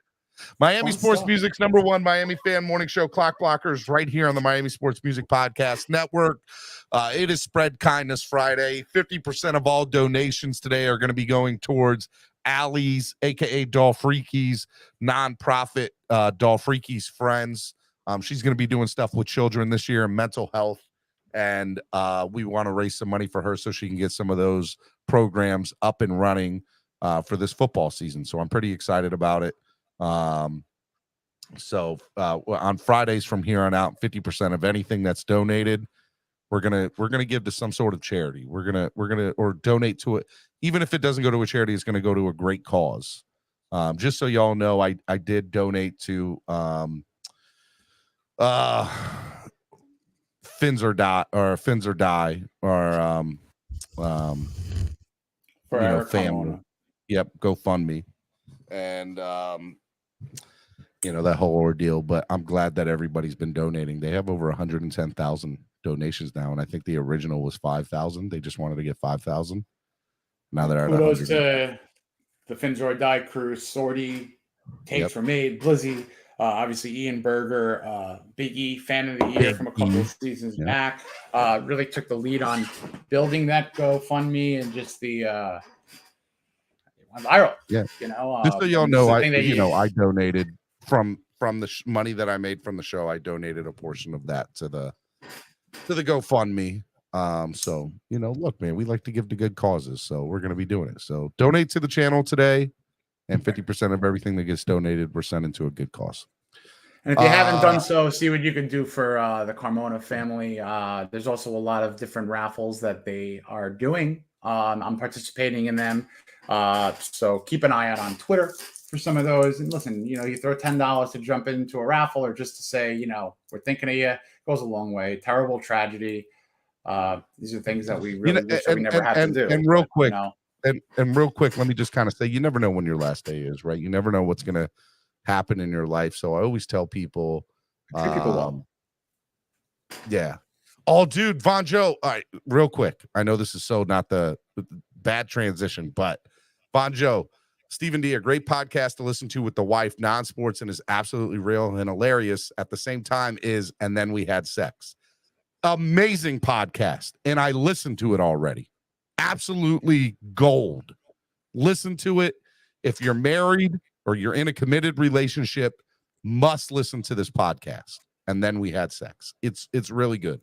Miami Sports Music's #1 Miami fan morning show, Clock Blockers, right here on the Miami Sports Music Podcast Network. It is Spread Kindness Friday. 50% of all donations today are going to be going towards Allie's, aka Dolphreakies, nonprofit Dolphreakies Friends. She's going to be doing stuff with children this year and mental health. And we want to raise some money for her so she can get some of those programs up and running for this football season. So I'm pretty excited about it. So on Fridays from here on out, 50% of anything that's donated, we're gonna give to some sort of charity. We're gonna or donate to it. Even if it doesn't go to a charity, it's gonna go to a great cause. Just so y'all know, I did donate to Fins or Die or For Eric family. Carmona. Yep, GoFundMe. And that whole ordeal, but I'm glad that everybody's been donating. They have over 110,000 donations now, and I think the original was 5,000. They just wanted to get 5,000. Now they're at kudos to the Fins or Die crew, Sorty, Takes were made, Blizzy, obviously Ian Berger, Big E, fan of the year from a couple of seasons back. Really took the lead on building that GoFundMe and just the went viral. Yeah, just so y'all know, I donated from the money that I made from the show. I donated a portion of that to the GoFundMe. So look, man, we like to give to good causes, so we're going to be doing it. So donate to the channel today, and 50% of everything that gets donated, we're sending to a good cause. And if you haven't done so, see what you can do for the Carmona family. There's also a lot of different raffles that they are doing. I'm participating in them. So keep an eye out on Twitter for some of those. And listen, you throw $10 to jump into a raffle or just to say, we're thinking of you, goes a long way. Terrible tragedy. These are things that we really wish that we never had to do. And real quick, and real quick, let me just kind of say, you never know when your last day is, right? You never know what's going to happen in your life. So I always tell people, treat people well. Yeah. Oh, dude, Von Joe. All right, real quick. I know this is so not the bad transition, but Von Joe, Stephen D, a great podcast to listen to with the wife, non-sports, and is absolutely real and hilarious at the same time is, and then we had sex. Amazing podcast. And I listened to it already. Absolutely gold. Listen to it. If you're married or you're in a committed relationship, must listen to this podcast. And then we had sex. It's really good.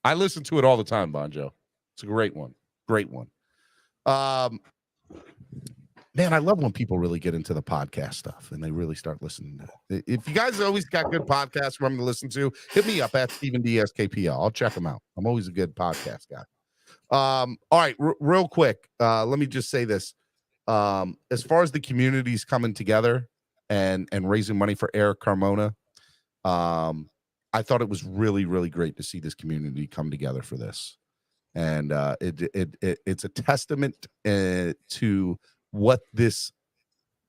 I listen to it all the time, Bonjo. It's a great one. Great one. Man, I love when people really get into the podcast stuff and they really start listening to it. If you guys always got good podcasts for them to listen to, hit me up at Stephen D SKPL. I'll check them out. I'm always a good podcast guy. All right, real quick. Let me just say this. As far as the communities coming together and raising money for Eric Carmona, I thought it was really, really great to see this community come together for this. And it's a testament to what this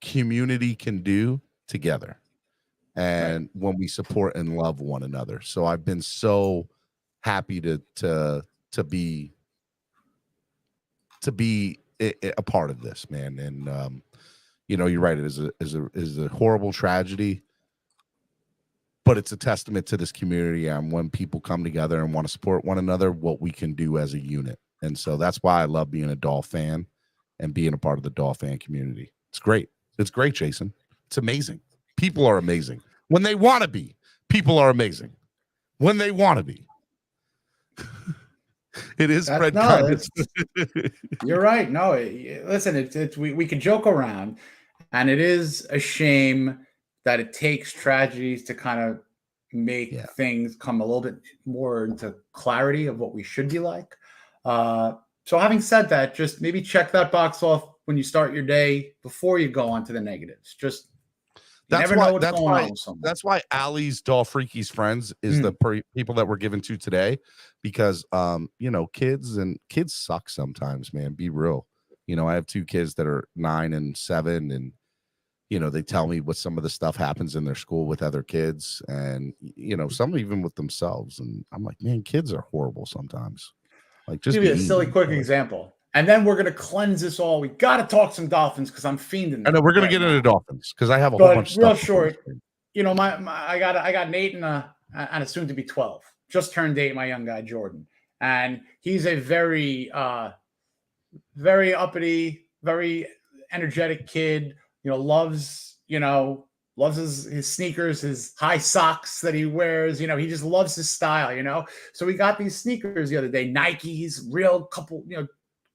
community can do together and when we support and love one another. So I've been so happy to be a part of this, man. And you're right, it is a horrible tragedy, but it's a testament to this community and when people come together and want to support one another, what we can do as a unit. And so that's why I love being a Dolph fan and being a part of the Dolph fan community. It's great. It's great, Jason. It's amazing. People are amazing. When they want to be, people are amazing. When they want to be. It is spread kindness. You're right. No, listen, we can joke around, and it is a shame that it takes tragedies to kind of make things come a little bit more into clarity of what we should be like. So having said that, just maybe check that box off when you start your day before you go on to the negatives. Just never know what's going on with someone. That's why Allie's Dolph Freaky's friends is the people that we're giving to today, because kids suck sometimes, man. Be real. I have two kids that are 9 and 7, and they tell me what some of the stuff happens in their school with other kids, and some even with themselves. And I'm like, man, kids are horrible sometimes. Like, just give you a silly quick example, and then we're gonna cleanse this all. We got to talk some Dolphins because I'm fiending. I know we're gonna get into Dolphins because I have a whole bunch of stuff. Real short, I got Nate and a soon to be 12. Just turned 8. My young guy Jordan, and he's a very very uppity, very energetic kid. Loves loves his sneakers, his high socks that he wears. He just loves his style. So we got these sneakers the other day, Nikes, real couple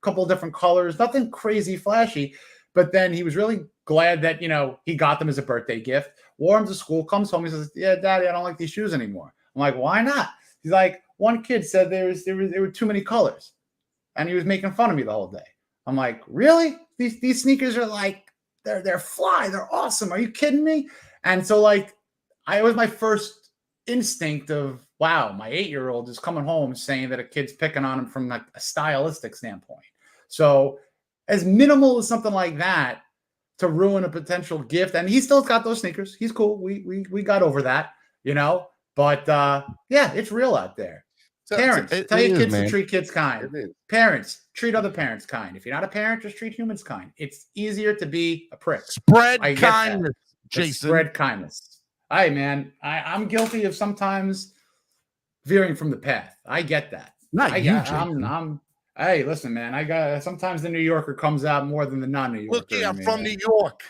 of different colors, nothing crazy flashy. But then he was really glad that, he got them as a birthday gift, wore them to school, comes home, he says, yeah, Daddy, I don't like these shoes anymore. I'm like, why not? He's like, one kid said there were too many colors. And he was making fun of me the whole day. I'm like, really? These sneakers are like, they're fly. They're awesome. Are you kidding me? And so it was my first instinct of, wow, my 8-year-old is coming home saying that a kid's picking on him from a stylistic standpoint. So as minimal as something like that to ruin a potential gift, and he still got those sneakers. He's cool. We got over that, But yeah, it's real out there. Parents, tell your kids to treat kids kind. Parents, treat other parents kind. If you're not a parent, just treat humans kind. It's easier to be a prick. Spread kindness, Jason. Spread kindness. Hey, man, I'm guilty of sometimes veering from the path. I get that. Hey, listen, man. Sometimes the New Yorker comes out more than the non-New Yorker. Look, I'm from New York.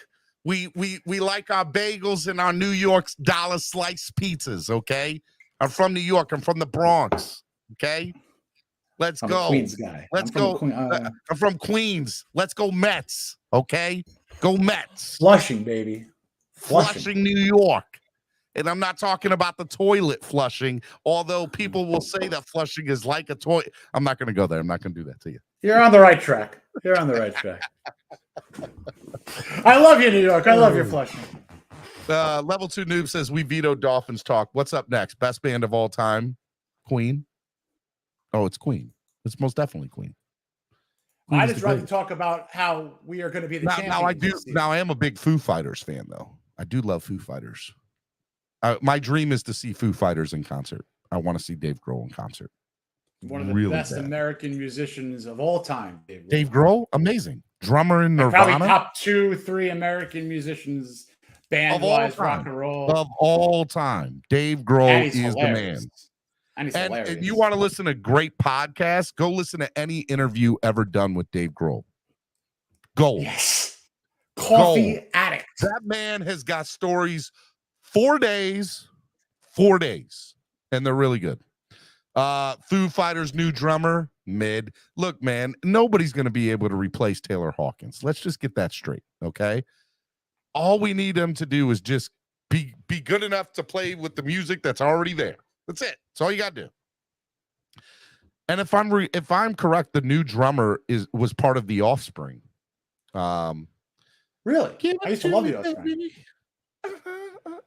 We like our bagels and our New York's dollar slice pizzas. Okay, I'm from New York. I'm from the Bronx. Okay, let's go. Queens guy. Let's go. I'm from Queens. Let's go Mets. Okay, go Mets. Flushing, baby. Flushing, New York. And I'm not talking about the toilet flushing, although people will say that flushing is like a toilet. I'm not going to go there. I'm not going to do that to you. You're on the right track. I love you, New York. I love your Flushing. Level 2 Noob says, we vetoed Dolphins talk. What's up next? Best band of all time? Queen? Oh, it's Queen. It's most definitely Queen. I just rather talk about how we are going to be the champions. Now I am a big Foo Fighters fan, though. I do love Foo Fighters. My dream is to see Foo Fighters in concert. I want to see Dave Grohl in concert. One of the best American musicians of all time. Dave Grohl, amazing. Drummer in Nirvana. Probably top 2-3 American musicians, band-wise, rock and roll. Of all time. Dave Grohl is the man. And you want to listen to great podcasts, go listen to any interview ever done with Dave Grohl. Gold. Yes. Coffee addict. That man has got stories 4 days, and they're really good. Foo Fighters' new drummer, mid. Look, man, nobody's going to be able to replace Taylor Hawkins. Let's just get that straight, okay? All we need them to do is just be good enough to play with the music that's already there. That's it. That's all you got to do. And if I'm correct, the new drummer was part of The Offspring. Really? I used to love The Offspring.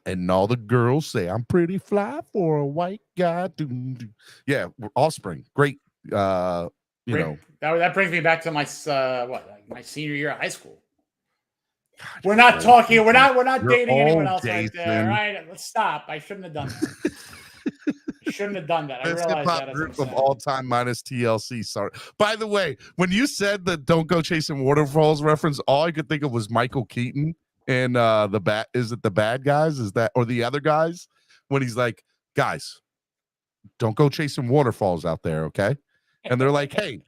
And all the girls say I'm pretty fly for a white guy. Yeah, Offspring, great. That brings me back to my my senior year of high school. God, we're not talking. We're not dating anyone else right there. All right, let's stop. I shouldn't have done that. I realized that. Group of all time minus TLC. Sorry. By the way, when you said the "Don't Go Chasing Waterfalls" reference, all I could think of was Michael Keaton. And is it the bad guys? Is that or the other guys? When he's like, guys, don't go chasing waterfalls out there, okay? And they're like, hey,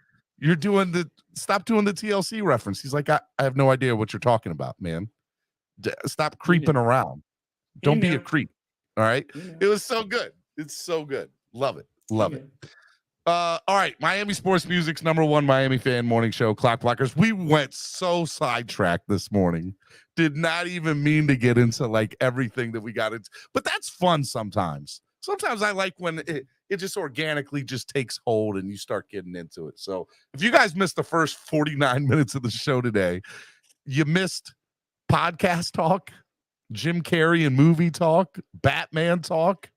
stop doing the TLC reference. He's like, I have no idea what you're talking about, man. Stop creeping around. Don't be a creep. All right. It was so good. It's so good. Love it. Love it. All right. Miami Sports Music's #1 Miami fan morning show, Clock Blockers. We went so sidetracked this morning. Did not even mean to get into like everything that we got into, but that's fun sometimes. Sometimes I like when it just organically just takes hold and you start getting into it. So if you guys missed the first 49 minutes of the show today, you missed podcast talk, Jim Carrey and movie talk, Batman talk.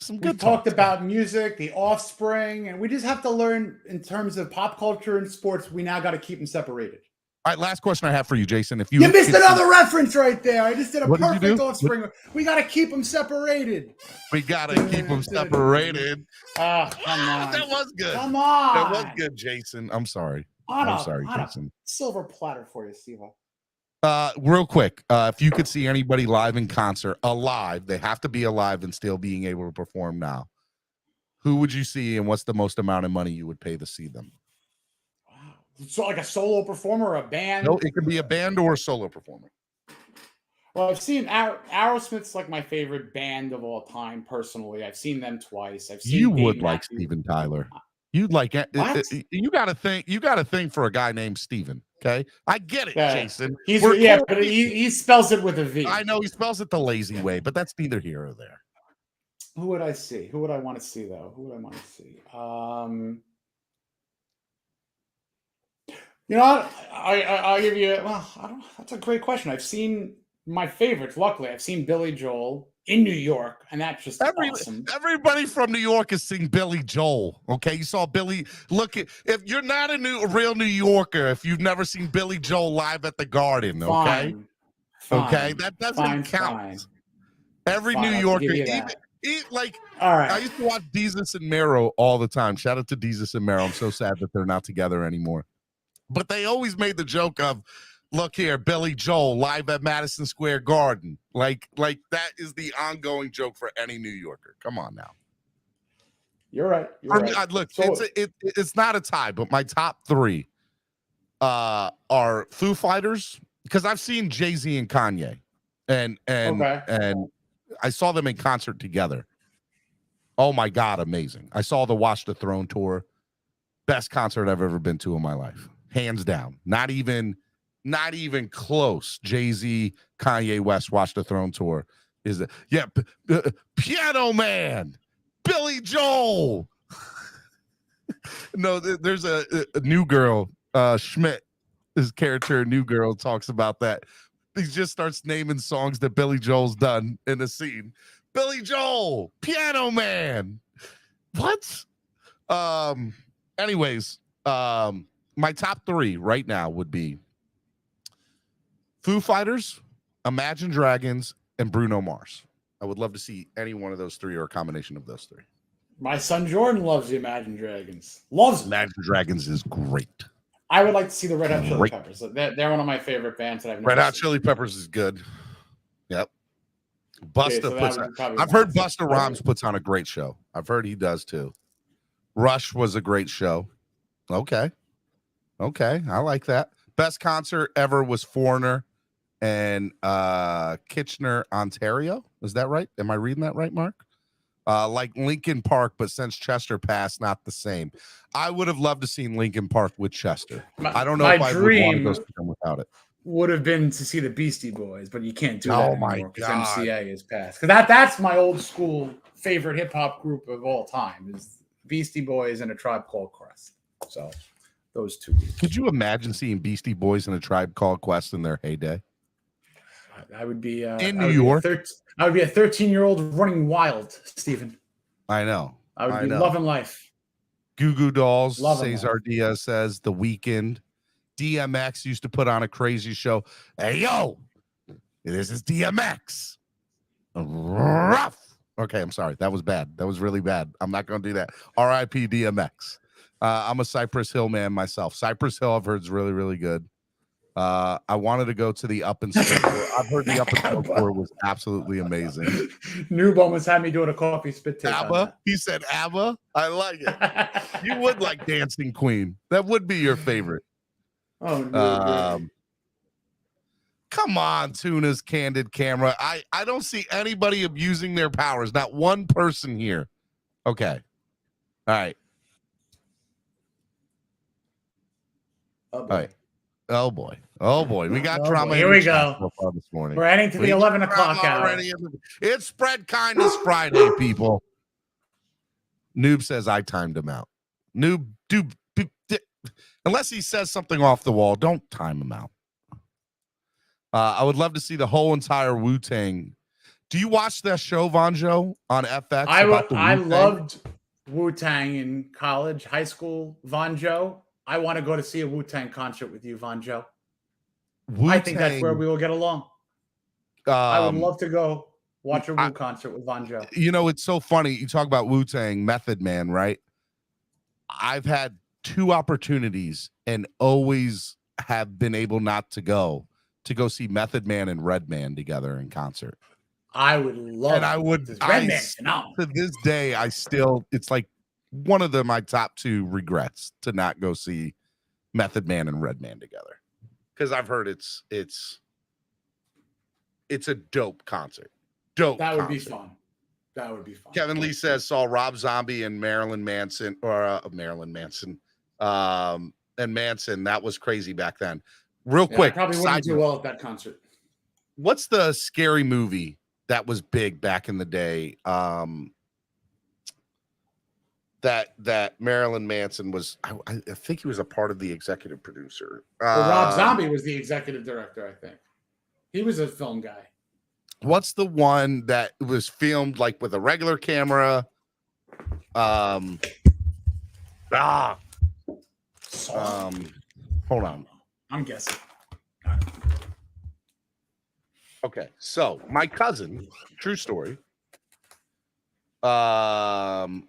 Some good talked about music, The Offspring, and we just have to learn in terms of pop culture and sports. We now got to keep them separated. All right, last question I have for you, Jason. If you missed another reference right there. I just did a perfect Offspring. We got to keep them separated. We got to keep them separated. Oh, come on. That was good. Come on. That was good, Jason. I'm sorry. I'm sorry, Jason. Silver platter for you, Steve. Real quick, if you could see anybody live in concert, alive, they have to be alive and still being able to perform now. Who would you see, and what's the most amount of money you would pay to see them? Wow. So like a solo performer or a band? No, it could be a band or a solo performer. Well, I've seen Aerosmith's like my favorite band of all time. Personally, I've seen them twice. I've seen You Dave would like Matthews. Steven Tyler. You'd like What? you got to think. You got to think for a guy named Steven. Okay, I get it, Jason. He's We're yeah, cool but people. he spells it with a V. I know he spells it the lazy way, but that's neither here or there. Who would I see? Who would I want to see though? Who would I want to see? You know what? I'll give you. Well, I don't. That's a great question. I've seen my favorites. Luckily, I've seen Billy Joel in New York, and that's just awesome. Everybody from New York has seen Billy Joel. Okay, you saw Billy. Look, if you're not a real New Yorker, if you've never seen Billy Joel live at the Garden, okay, Fine. That doesn't count. Fine. Every Fine, New I'll Yorker, give you even that. like All right. I used to watch Desus and Mero all the time. Shout out to Desus and Mero. I'm so sad that they're not together anymore. But they always made the joke of, look here, Billy Joel live at Madison Square Garden. Like that is the ongoing joke for any New Yorker. Come on now. You're right. Look, So, it's not a tie, but my top three are Foo Fighters, because I've seen Jay-Z and Kanye, and I saw them in concert together. Oh my God, amazing! I saw the Watch the Throne tour, best concert I've ever been to in my life, hands down. Not even close. Jay-Z, Kanye West, Watch the Throne tour is Piano Man, Billy Joel. No, there's a New Girl, Schmidt, his character, New Girl, talks about that. He just starts naming songs that Billy Joel's done in the scene. Billy Joel, Piano Man. What? Anyways, my top three right now would be Foo Fighters, Imagine Dragons, and Bruno Mars. I would love to see any one of those three or a combination of those three. my son Jordan loves the Imagine Dragons. Loves them. Imagine Dragons is great. I would like to see the Red Hot Chili Peppers. They're one of my favorite bands that I've never Red Hot seen. Chili Peppers is good. Yep. Busta so I've heard Busta Rhymes puts on a great show. I've heard he does too. Rush was a great show. Okay. I like that. Best concert ever was Foreigner and Kitchener, Ontario. Is that right? Am I reading that right, Mark? Like Linkin Park, but since Chester passed, not the same. I would have loved to see Linkin Park with Chester. I don't know if I would want to go see them without it. Would have been to see the Beastie Boys, but you can't do that anymore because God. MCA is passed. Because that's my old school favorite hip hop group of all time is Beastie Boys and A Tribe Called Quest. So those two groups. Could you imagine seeing Beastie Boys and A Tribe Called Quest in their heyday? I would be in New York. I would be a 13-year-old running wild, Stephen. I know. I would be loving life. Goo Goo Dolls, Cesar Diaz says, The Weeknd. DMX used to put on a crazy show. Hey, yo, this is DMX. Rough. Okay, I'm sorry. That was bad. That was really bad. I'm not going to do that. R.I.P. DMX. I'm a Cypress Hill man myself. Cypress Hill, I've heard, is really, really good. I wanted to go to the Up and Spoke tour. I've heard the Up and Spoke tour was absolutely amazing. Noob almost had me doing a coffee spit take. ABBA? He said ABBA? I like it. You would like Dancing Queen. That would be your favorite. Oh, no. Come on, Tuna's Candid Camera. I don't see anybody abusing their powers. Not one person here. Okay. All right. Oh, all right. Oh boy. We got drama. Here we go. This morning. We're heading to the 11 o'clock hour. It's Spread Kindness Friday, people. Noob says I timed him out. Noob, unless he says something off the wall, don't time him out. I would love to see the whole entire Wu-Tang. Do you watch that show, Vonjo, on FX? I loved Wu-Tang in college, high school. Vonjo, I want to go to see a Wu-Tang concert with you, Vonjo. I think that's where we will get along. I would love to go watch a Wu concert with Vonjo. You know, it's so funny. You talk about Wu-Tang, Method Man, right? I've had 2 opportunities and always have been able not to go see Method Man and Redman together in concert. I would love and I would to this day, it's like one of my top 2 regrets to not go see Method Man and Redman together. Because I've heard it's it's a dope concert. Dope. That would be concert. fun. That would be fun. Kevin Lee says saw Rob Zombie and Marilyn Manson and Manson. That was crazy back then. Real quick, probably wouldn't do well at that concert. What's the scary movie that was big back in the day? That Marilyn Manson was. I think he was a part of the executive producer. Well, Rob Zombie was the executive director. I think he was a film guy. What's the one that was filmed like with a regular camera? Hold on. I'm guessing. Okay, so my cousin, true story. My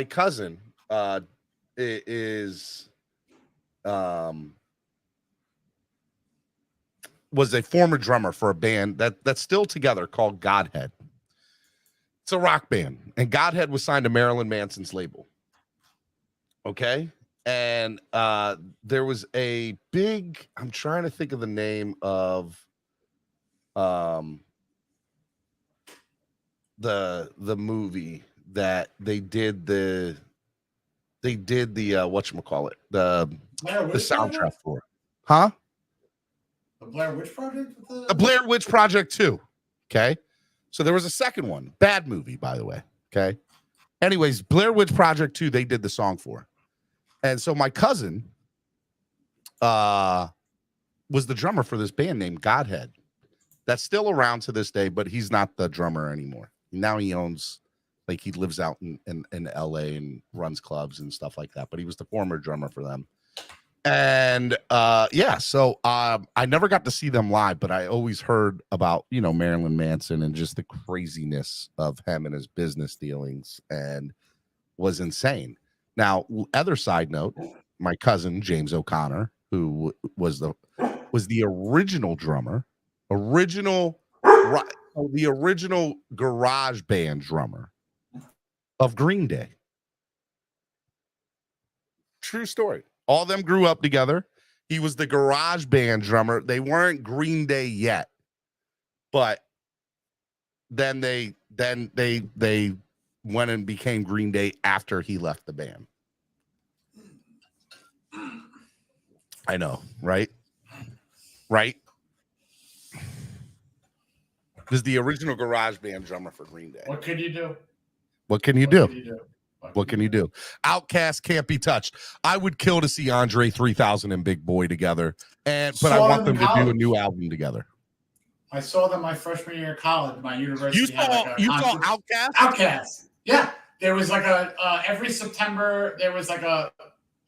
cousin was a former drummer for a band that's still together called Godhead. It's a rock band, and Godhead was signed to Marilyn Manson's label. Okay, and there was a big. I'm trying to think of the name of the movie that they did the whatchamacallit, the soundtrack for, huh? The Blair Witch Project? The Blair Witch Project 2. Okay. So there was a second one. Bad movie, by the way. Okay. Anyways, Blair Witch Project 2, they did the song for. And so my cousin was the drummer for this band named Godhead. That's still around to this day, but he's not the drummer anymore. Now he owns, like, he lives out in LA and runs clubs and stuff like that. But he was the former drummer for them. And so I never got to see them live, but I always heard about, Marilyn Manson and just the craziness of him and his business dealings, and was insane. Now, other side note, my cousin James O'Connor, who was the original drummer, the original garage band drummer of Green Day. True story. All of them grew up together. He was the garage band drummer. They weren't Green Day yet, but then they went and became Green Day after he left the band. I know, right? Right? This is the original garage band drummer for Green Day. What could you do? What can you do? What can you do? Outcast can't be touched. I would kill to see Andre 3000 and Big Boy together, but I want them to do a new album together. I saw them my freshman year of college. My university. You saw Outcast? Outcast. Yeah, there was like every September there was like a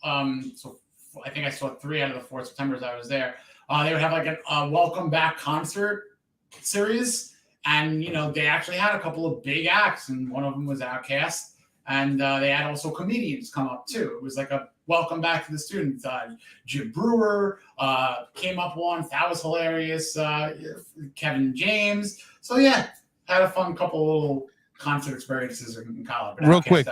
So I think I saw 3 out of the 4 Septembers I was there. They would have like a welcome back concert series, and they actually had a couple of big acts, and one of them was Outkast. And they had also comedians come up too. It was like a welcome back to the students. Jim Brewer came up once. That was hilarious. Kevin James. So yeah, had a fun couple little concert experiences in college. But real quick,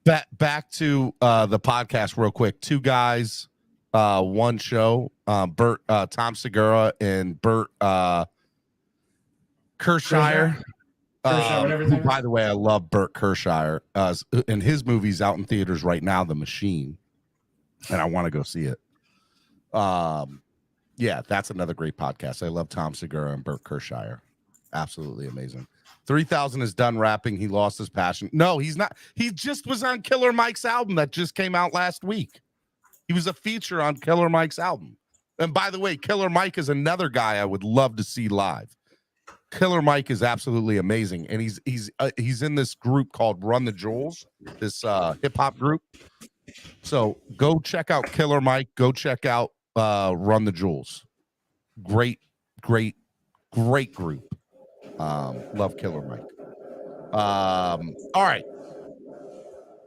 back to the podcast real quick. 2 guys, 1 show. Tom Segura and Bert Kershire. By the way, I love Bert Kershire, and his movie's out in theaters right now, The Machine, and I want to go see it. That's another great podcast. I love Tom Segura and Bert Kershire. Absolutely amazing. 3000 is done rapping. He lost his passion. No, he's not. He just was on Killer Mike's album that just came out last week. He was a feature on Killer Mike's album. And by the way, Killer Mike is another guy I would love to see live. Killer Mike is absolutely amazing, and he's in this group called Run the Jewels, this hip hop group. So go check out Killer Mike. Go check out Run the Jewels. Great group. Love Killer Mike. All right,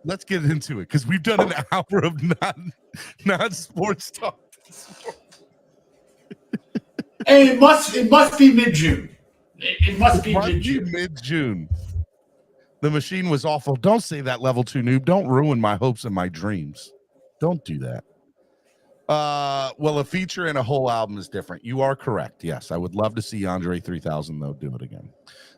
let's get into it because we've done an hour of non-sports talk. Hey, it must be mid-June. It must be mid-June. The Machine was awful. Don't say that, Level 2 noob. Don't ruin my hopes and my dreams. Don't do that. Well, a feature and a whole album is different. You are correct. Yes, I would love to see Andre 3000 though do it again.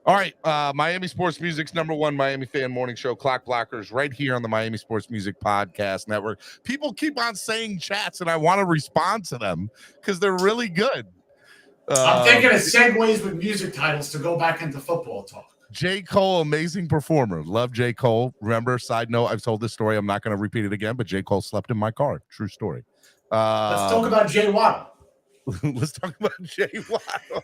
All right, Miami Sports Music's #1 Miami fan morning show, Clock Blockers, right here on the Miami Sports Music Podcast Network. People keep on saying chats, and I want to respond to them because they're really good. I'm thinking of segues with music titles to go back into football talk. J. Cole, amazing performer. Love J. Cole. Remember, side note, I've told this story. I'm not going to repeat it again, but J. Cole slept in my car. True story. Let's talk about Jay Waddle. Let's talk about Jay Waddle.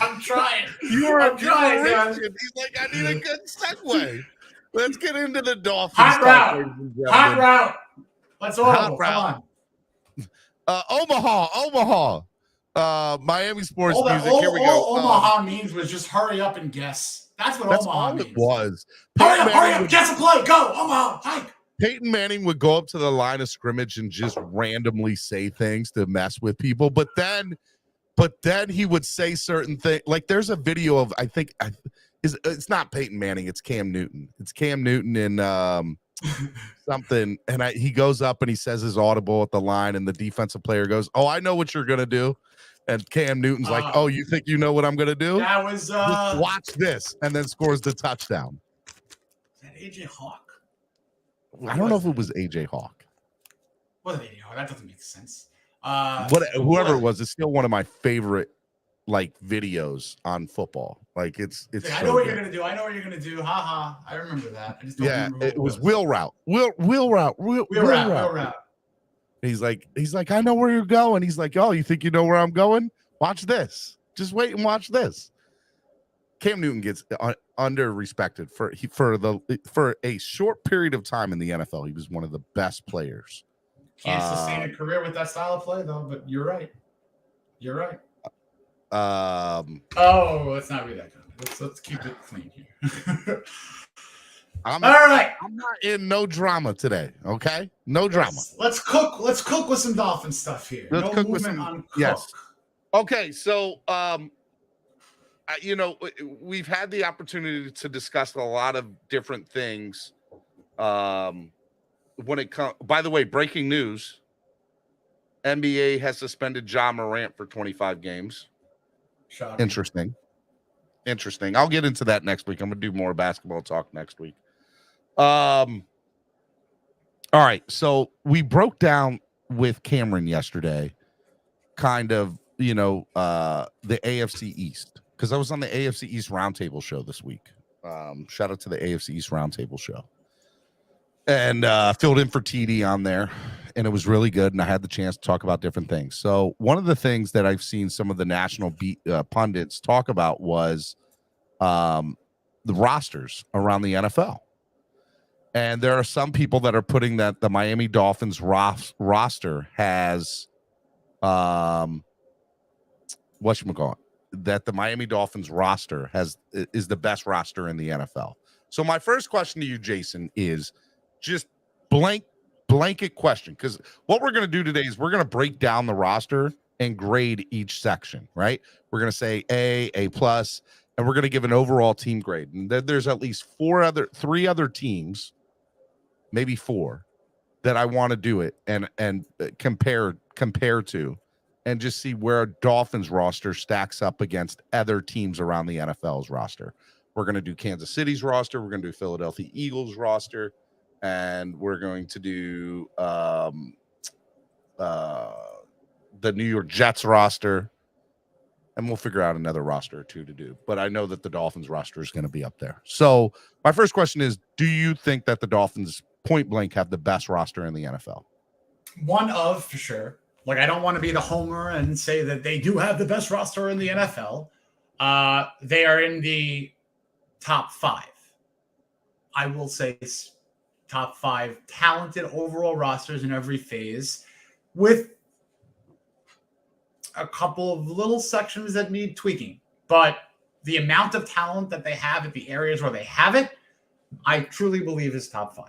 I'm trying. I'm trying. He's like, I need a good segue. Let's get into the Dolphins. Hot route. Let's order. Come on. Omaha. Miami Sports Music. Here we go. All Omaha means was just hurry up and guess. That's what Omaha means. It was. Hurry up. Guess a play. Go. Omaha. Hike. Peyton Manning would go up to the line of scrimmage and just randomly say things to mess with people. But then he would say certain things. Like there's a video of, I think it's not Peyton Manning. It's Cam Newton. It's Cam Newton in something. And he goes up and he says his audible at the line. And the defensive player goes, "Oh, I know what you're going to do." And Cam Newton's like, "Oh, you think you know what I'm going to do? That was just watch this." And then scores the touchdown. Is that AJ Hawk? I don't know if it was AJ Hawk. Wasn't AJ Hawk? That doesn't make sense. Whoever it was, it's still one of my favorite videos on football. Like it's. I know what you're gonna do. Ha ha! I remember that. I just don't remember it was wheel route. Wheel route. He's like, I know where you're going. He's like, "Oh, you think you know where I'm going? Watch this. Just wait and watch this." Cam Newton gets under-respected for a short period of time in the NFL. He was one of the best players. Can't sustain a career with that style of play, though. But you're right. Let's not read that. Let's keep it clean here. All right. I'm not in no drama today. Okay, no drama. Let's cook. Let's cook with some Dolphin stuff here. Let's no cook movement with some. On cook. Yes. Okay, so we've had the opportunity to discuss a lot of different things. When it comes, by the way, breaking news: NBA has suspended Ja Morant for 25 games. Shocking. Interesting. I'll get into that next week. I'm gonna do more basketball talk next week. All right. So we broke down with Cameron yesterday, kind of, the AFC East, because I was on the AFC East Roundtable show this week. Shout out to the AFC East Roundtable show. And filled in for TD on there, and it was really good, and I had the chance to talk about different things. So one of the things that I've seen some of the national pundits talk about was the rosters around the NFL. And there are some people that are putting that the Miami Dolphins roster has whatchamacallit, that the Miami Dolphins roster is the best roster in the NFL. So my first question to you, Jason, is just blanket question, because what we're going to do today is we're going to break down the roster and grade each section, right? We're going to say A plus, and we're going to give an overall team grade. And there's at least three other teams, maybe four, that I want to do it and compare to, and just see where a Dolphins roster stacks up against other teams around the NFL's roster. We're going to do Kansas City's roster. We're going to do Philadelphia Eagles roster. And we're going to do the New York Jets roster. And we'll figure out another roster or two to do. But I know that the Dolphins roster is going to be up there. So my first question is, do you think that the Dolphins point blank have the best roster in the NFL? One of, for sure. Like, I don't want to be the homer and say that they do have the best roster in the NFL. They are in the top 5. I will say top 5 talented overall rosters in every phase, with a couple of little sections that need tweaking. But the amount of talent that they have at the areas where they have it, I truly believe is top 5.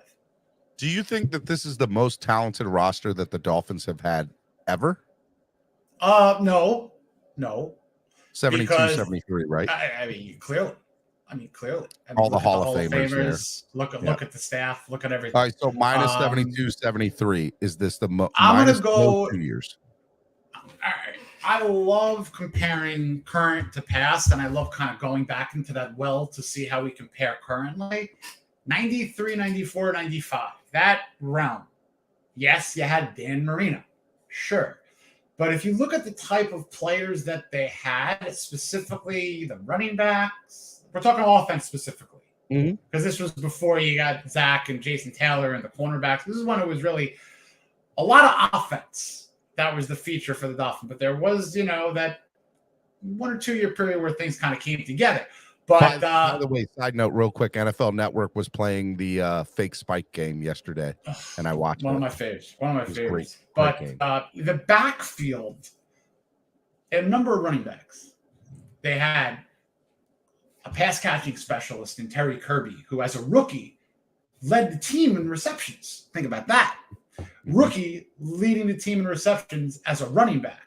Do you think that this is the most talented roster that the Dolphins have had ever? No. 72, 73, right? I mean, clearly. I mean, clearly. I mean, All the look at Hall of Famers there. Look at the staff. Look at everything. All right, so minus 72, 73. Is this the I'm minus gonna go 2 years? All right. I love comparing current to past, and I love kind of going back into that well to see how we compare currently. 93, 94, 95. That realm. Yes, you had Dan Marino. Sure. But if you look at the type of players that they had, specifically the running backs, we're talking offense specifically, because this was before you got Zach and Jason Taylor and the cornerbacks. This is when it was really a lot of offense. That was the feature for the Dolphins. But there was, that 1 or 2 year period where things kind of came together. But by the way, side note, real quick, NFL Network was playing the fake spike game yesterday, and I watched one of my favorites. One of my favorites. But the backfield, a number of running backs, they had a pass catching specialist in Terry Kirby, who, as a rookie, led the team in receptions. Think about that. Rookie leading the team in receptions as a running back.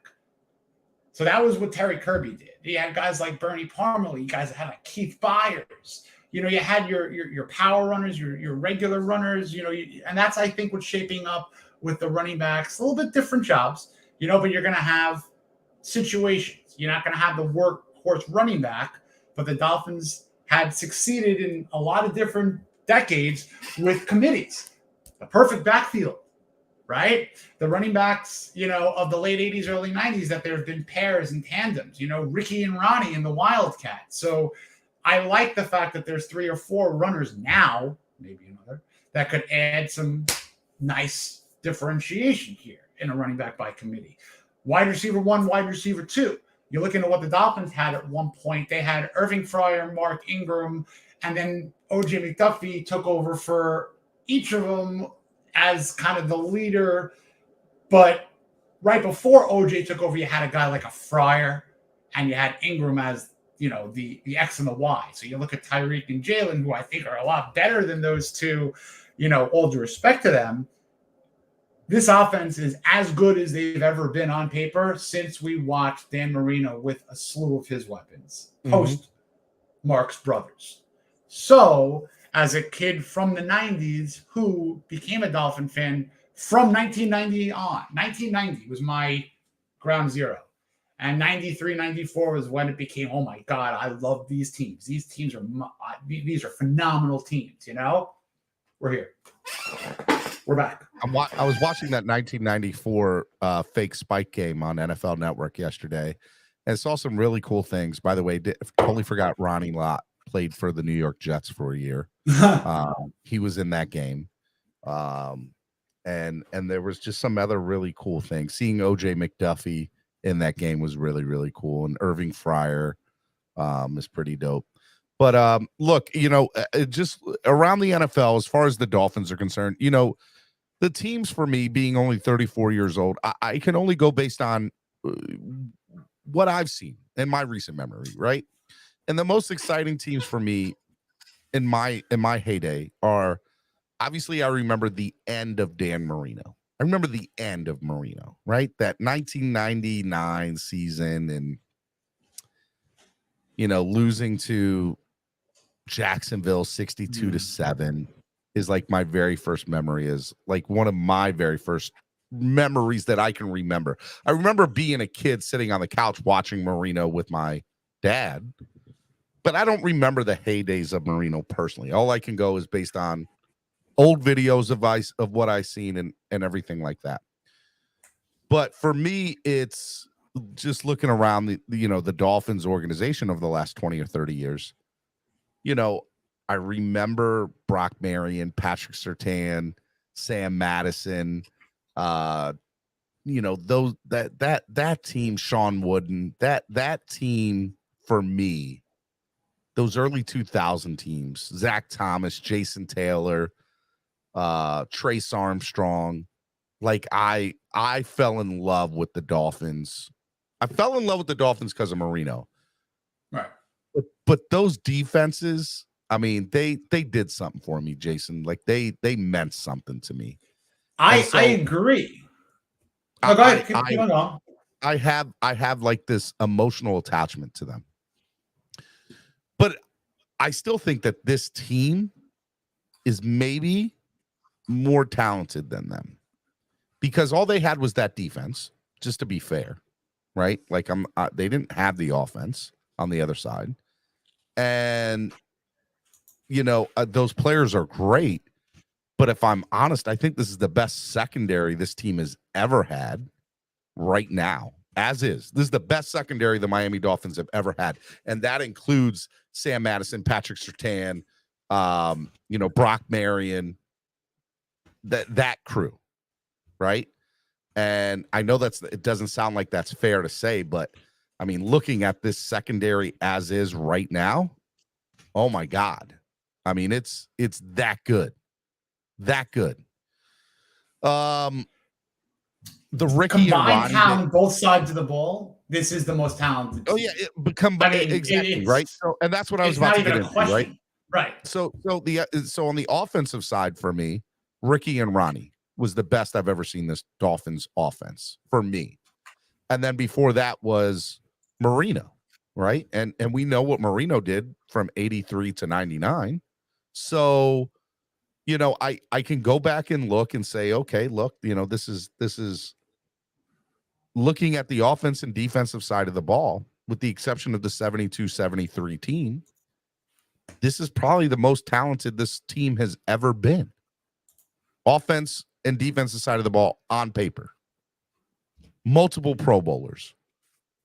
So that was what Terry Kirby did. You had guys like Bernie Parmalee. You guys had like Keith Byers. You had your power runners, your regular runners. And that's, I think, what's shaping up with the running backs. A little bit different jobs, but you're going to have situations. You're not going to have the workhorse running back, but the Dolphins had succeeded in a lot of different decades with committees. The perfect backfield. Right? The running backs, of the late 80s, early 90s, that there have been pairs and tandems, Ricky and Ronnie and the Wildcats. So I like the fact that there's 3 or 4 runners now, maybe another, that could add some nice differentiation here in a running back by committee. Wide receiver 1, wide receiver 2. You're looking at what the Dolphins had at one point. They had Irving Fryer, Mark Ingram, and then O.J. McDuffie took over for each of them as kind of the leader. But right before OJ took over, you had a guy like a Fryer, and you had Ingram as, the X and the Y. So you look at Tyreek and Jalen, who I think are a lot better than those two, all due respect to them. This offense is as good as they've ever been on paper since we watched Dan Marino with a slew of his weapons, post Mark's brothers. So as a kid from the 90s who became a Dolphin fan from 1990 on. 1990 was my ground zero. And 93, 94 was when it became, oh my God, I love these teams. These are phenomenal teams, We're here. We're back. I was watching that 1994 fake spike game on NFL Network yesterday and saw some really cool things. By the way, totally forgot Ronnie Lott played for the New York Jets for a year. He was in that game. And there was just some other really cool things. Seeing OJ McDuffie in that game was really, really cool. And Irving Fryer is pretty dope. But look, just around the NFL, as far as the Dolphins are concerned, the teams for me being only 34 years old, I can only go based on what I've seen in my recent memory, right? And the most exciting teams for me in my heyday are, obviously, I remember the end of Dan Marino. I remember the end of Marino, right? That 1999 season and, losing to Jacksonville 62-7 is like my very first memory, is like one of my very first memories that I can remember. I remember being a kid sitting on the couch watching Marino with my dad, but I don't remember the heydays of Marino personally. All I can go is based on old videos of what I've seen and everything like that. But for me, it's just looking around the Dolphins organization over the last 20 or 30 years. I remember Brock Marion, Patrick Surtain, Sam Madison, those that team, Sean Wooden, that team for me, those early 2000 teams, Zach Thomas, Jason Taylor, Trace Armstrong. Like I fell in love with the Dolphins. I fell in love with the Dolphins because of Marino. Right. But those defenses, I mean, they did something for me, Jason. Like they meant something to me. I agree. Go ahead. Keep going on. I have like this emotional attachment to them. But I still think that this team is maybe more talented than them because all they had was that defense, just to be fair, right? Like they didn't have the offense on the other side. And, those players are great. But if I'm honest, I think this is the best secondary this team has ever had right now, as is. This is the best secondary the Miami Dolphins have ever had. And that includes Sam Madison, Patrick Surtain, Brock Marion, that crew, right? And I know it doesn't sound like that's fair to say, but I mean, looking at this secondary as is right now, oh my God. I mean, it's that good. That good. The Ricky combined and talent, both sides of the ball. This is the most talented. Oh yeah, exactly right. So, and that's what I was about to get into, right? Right. So on the offensive side for me, Ricky and Ronnie was the best I've ever seen this Dolphins offense for me. And then before that was Marino, right? And we know what Marino did from 83 to 99. So, I can go back and look and say, okay, look, this is looking at the offense and defensive side of the ball, with the exception of the 72-73 team. This is probably the most talented this team has ever been. Offense and defensive side of the ball on paper. Multiple Pro Bowlers.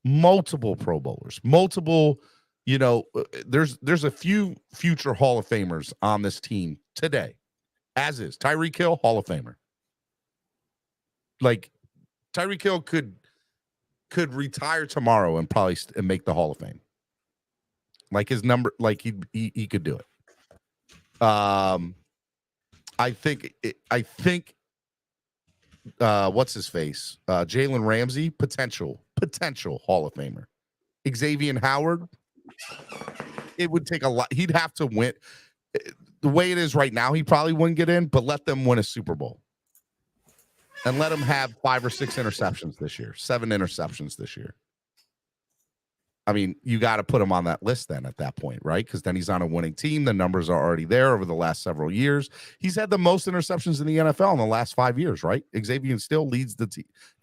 There's a few future Hall of Famers on this team today. As is Tyreek Hill, Hall of Famer. Like Tyreek Hill could retire tomorrow and probably make the Hall of Fame. Like his number, like he could do it. I think what's his face? Jalen Ramsey, potential Hall of Famer. Xavier Howard, it would take a lot. He'd have to win. The way it is right now, he probably wouldn't get in, but let them win a Super Bowl. And let him have 5 or 6 interceptions this year, 7 interceptions this year. I mean, you got to put him on that list then at that point, right? Because then he's on a winning team. The numbers are already there over the last several years. He's had the most interceptions in the NFL in the last 5 years, right? Xavier still leads the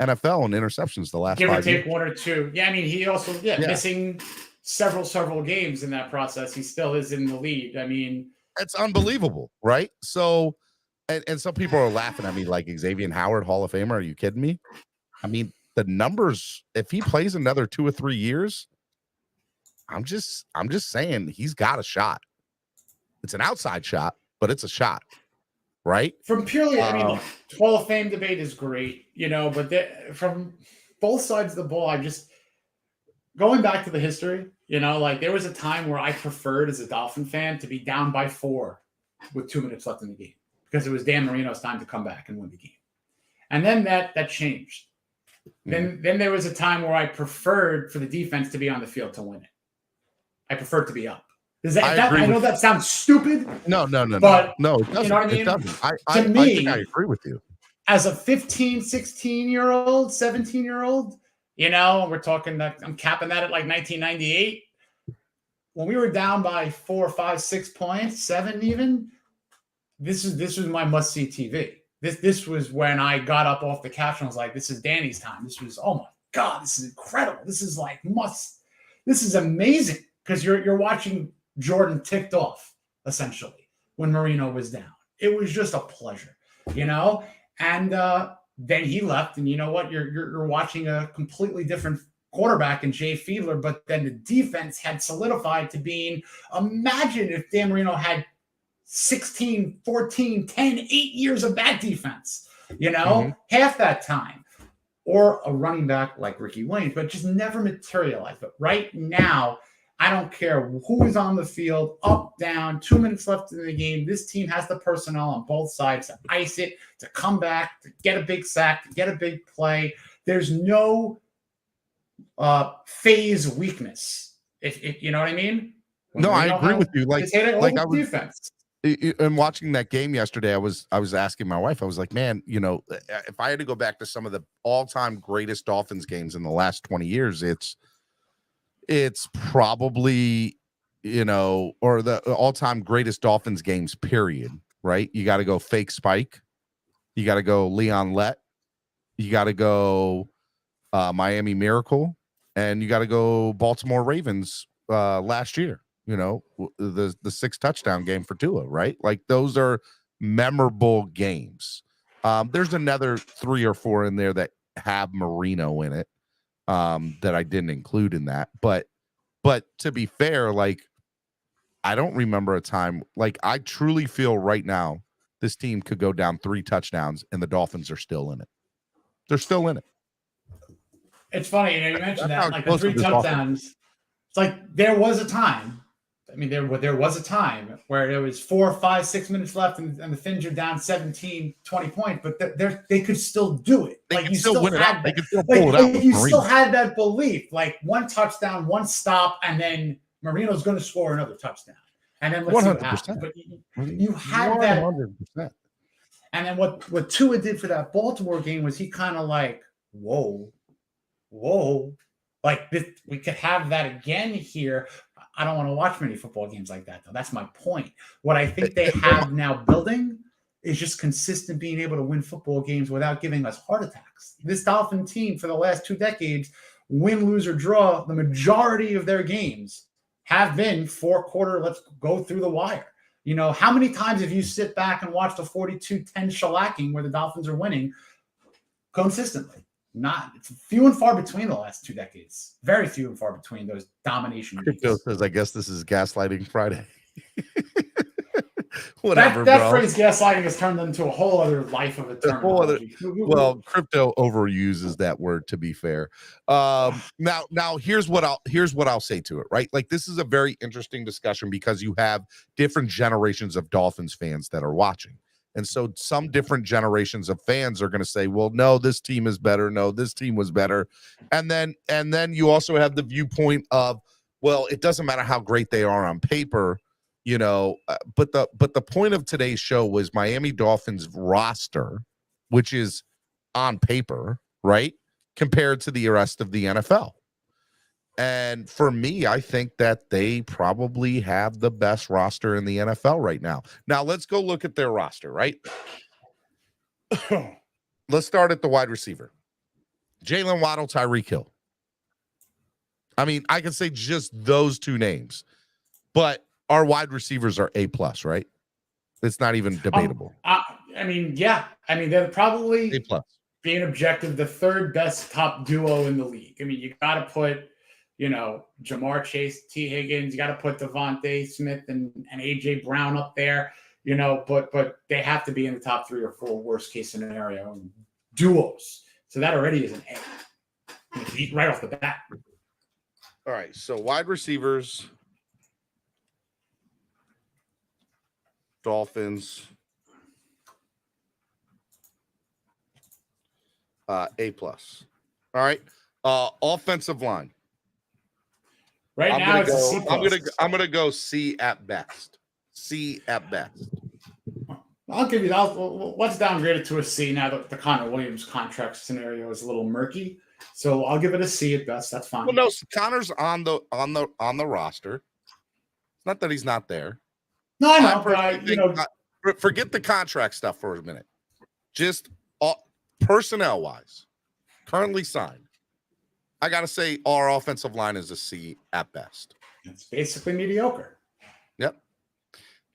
NFL in interceptions the last 5 years. Give or take 1 or 2. Yeah, I mean, he also, missing several games in that process. He still is in the lead. I mean, it's unbelievable, right? So, and some people are laughing at me like Xavier Howard, Hall of Famer. Are you kidding me? I mean, the numbers, if he plays another 2 or 3 years, I'm just saying he's got a shot. It's an outside shot, but it's a shot, right? From purely, I mean, Hall of Fame debate is great, but from both sides of the ball, going back to the history, like there was a time where I preferred as a Dolphin fan to be down by 4 with 2 minutes left in the game because it was Dan Marino's time to come back and win the game. And then that changed. Then there was a time where I preferred for the defense to be on the field to win it. I prefer to be up. I know that sounds stupid. No. But no, it doesn't. You know what I mean? It doesn't. I think I agree with you. As a 15, 16-year-old, 17-year-old, we're talking that I'm capping that at like 1998. When we were down by 4, 5, 6 points, 7 even, this was my must-see TV. This was when I got up off the couch and was like, this is Danny's time. This was, oh my God, this is incredible. This is like this is amazing. Because you're watching Jordan ticked off, essentially, when Marino was down. It was just a pleasure, And then he left, and you know what? You're watching a completely different quarterback in Jay Fiedler, but then the defense had solidified to being, imagine if Dan Marino had 16, 14, 10, 8 years of that defense, half that time. Or a running back like Ricky Williams, but just never materialized. But right now, I don't care who is on the field, up, down, 2 minutes left in the game. This team has the personnel on both sides to ice it, to come back, to get a big sack, to get a big play. There's no phase weakness. If you know what I mean? No, I agree with you. Like I was defense. And watching that game yesterday, I was asking my wife. I was like, man, if I had to go back to some of the all-time greatest Dolphins games in the last 20 years, it's probably or the all-time greatest Dolphins games, period, right? You got to go fake Spike. You got to go Leon Lett. You got to go Miami Miracle. And you got to go Baltimore Ravens last year, the 6 touchdown game for Tua, right? Like those are memorable games. There's another 3 or 4 in there that have Marino in it that I didn't include in that. But to be fair, like I don't remember a time, like I truly feel right now this team could go down 3 touchdowns and the Dolphins are still in it. They're still in it. It's funny, you mentioned that, like the 3 touchdowns. It's like there was a time. I mean, there was a time where there was 4, 5, 6 minutes left, and the Fins are down 17, 20 points, but they could still do it. They like can you still win it out. They that, can still pull it out. Like, you still had that belief, like 1 touchdown, 1 stop, and then Marino's going to score another touchdown, and then let's see what happens. But you had 100%. That. And then what Tua did for that Baltimore game was he kind of like, whoa, like this, we could have that again here. I don't want to watch many football games like that, though. That's my point. What I think they have now building is just consistent being able to win football games without giving us heart attacks. This Dolphin team for the last 2 decades, win, lose, or draw, the majority of their games have been 4-quarter, let's go through the wire. How many times have you sit back and watched a 42-10 shellacking where the Dolphins are winning consistently? It's few and far between the last 2 decades. Very few and far between those domination. Crypto says, I guess this is gaslighting Friday. Whatever, that bro. phrase gaslighting has turned into a whole other life of a terminology. Well, crypto overuses that word, to be fair. Now here's what I'll say to it, right? Like this is a very interesting discussion because you have different generations of Dolphins fans that are watching. And so some different generations of fans are going to say, well, no, this team is better. No, this team was better. And then you also have the viewpoint of, well, it doesn't matter how great they are on paper, but the point of today's show was Miami Dolphins roster, which is on paper, right, compared to the rest of the NFL. And for me, I think that they probably have the best roster in the NFL right now. Now, let's go look at their roster, right? Let's start at the wide receiver. Jalen Waddle, Tyreek Hill. I mean, I can say just those 2 names, but our wide receivers are A+, right? It's not even debatable. I mean, yeah. I mean, they're probably, A+. Being objective, the 3rd best top duo in the league. I mean, you got to put, Jamar Chase, T. Higgins, you got to put Devontae Smith and AJ Brown up there, but they have to be in the top 3 or 4 worst case scenario duos. So that already is an A right off the bat. All right. So wide receivers, Dolphins, A+. All right. Offensive line. Right now, it's a C+. I'm gonna go C at best. C at best. I'll give you that. Let's downgrade it to a C now that the Connor Williams contract scenario is a little murky. So I'll give it a C at best. That's fine. Well, no, Connor's on the roster. It's not that he's not there. No, I know, but forget the contract stuff for a minute. Just personnel wise, currently signed. I got to say our offensive line is a C at best. It's basically mediocre. Yep.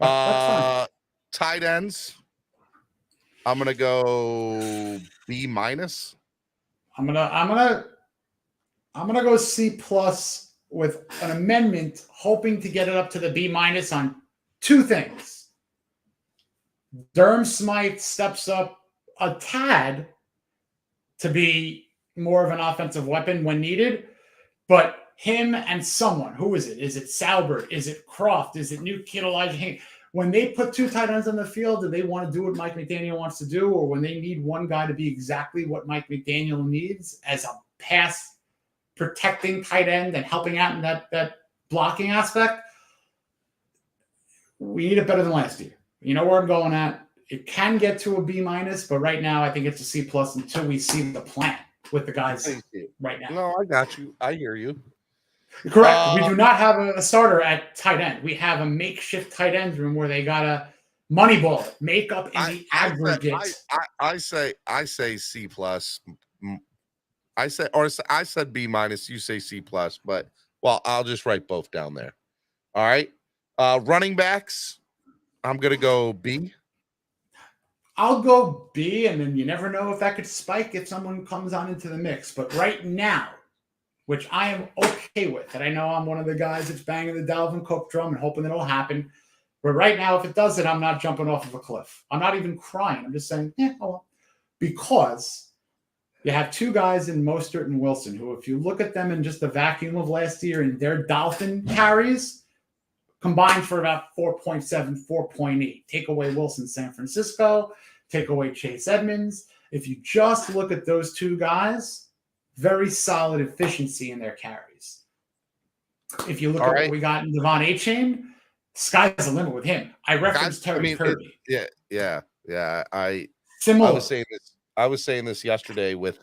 That's tight ends. I'm going to go B-. I'm going to go C+ with an amendment, hoping to get it up to the B- on 2 things. Durham Smythe steps up a tad to be more of an offensive weapon when needed, but him and someone, who is it? Is it Salbert? Is it Croft? Is it new kid Elijah Hank? When they put 2 tight ends on the field, do they want to do what Mike McDaniel wants to do, or when they need one guy to be exactly what Mike McDaniel needs as a pass protecting tight end and helping out in that blocking aspect? We need it better than last year. You know where I'm going at. It can get to a B-, but right now I think it's a C+ until we see the plan with the guys right now. No, I got you. I hear you. Correct. We do not have a starter at tight end. We have a makeshift tight end room where they got a money ball make up in the aggregate. I say C plus. I said B minus. You say C plus, but well, I'll just write both down there. All right. Running backs, I'm gonna go B. I'll go B, and then you never know if that could spike if someone comes on into the mix. But right now, which I am okay with, and I know I'm one of the guys that's banging the Dalvin Cook drum and hoping it'll happen. But right now, if it doesn't, I'm not jumping off of a cliff. I'm not even crying. I'm just saying, oh well. Because you have two guys in Mostert and Wilson who, if you look at them in just the vacuum of last year and their Dolphin carries, combined for about 4.7, 4.8. Take away Wilson, San Francisco. Take away Chase Edmonds. If you just look at those two guys, very solid efficiency in their carries. If you look at what we got in Devon A-Chain, sky's the limit with him. I referenced Terry Kirby. Yeah. Similar. I was saying this yesterday with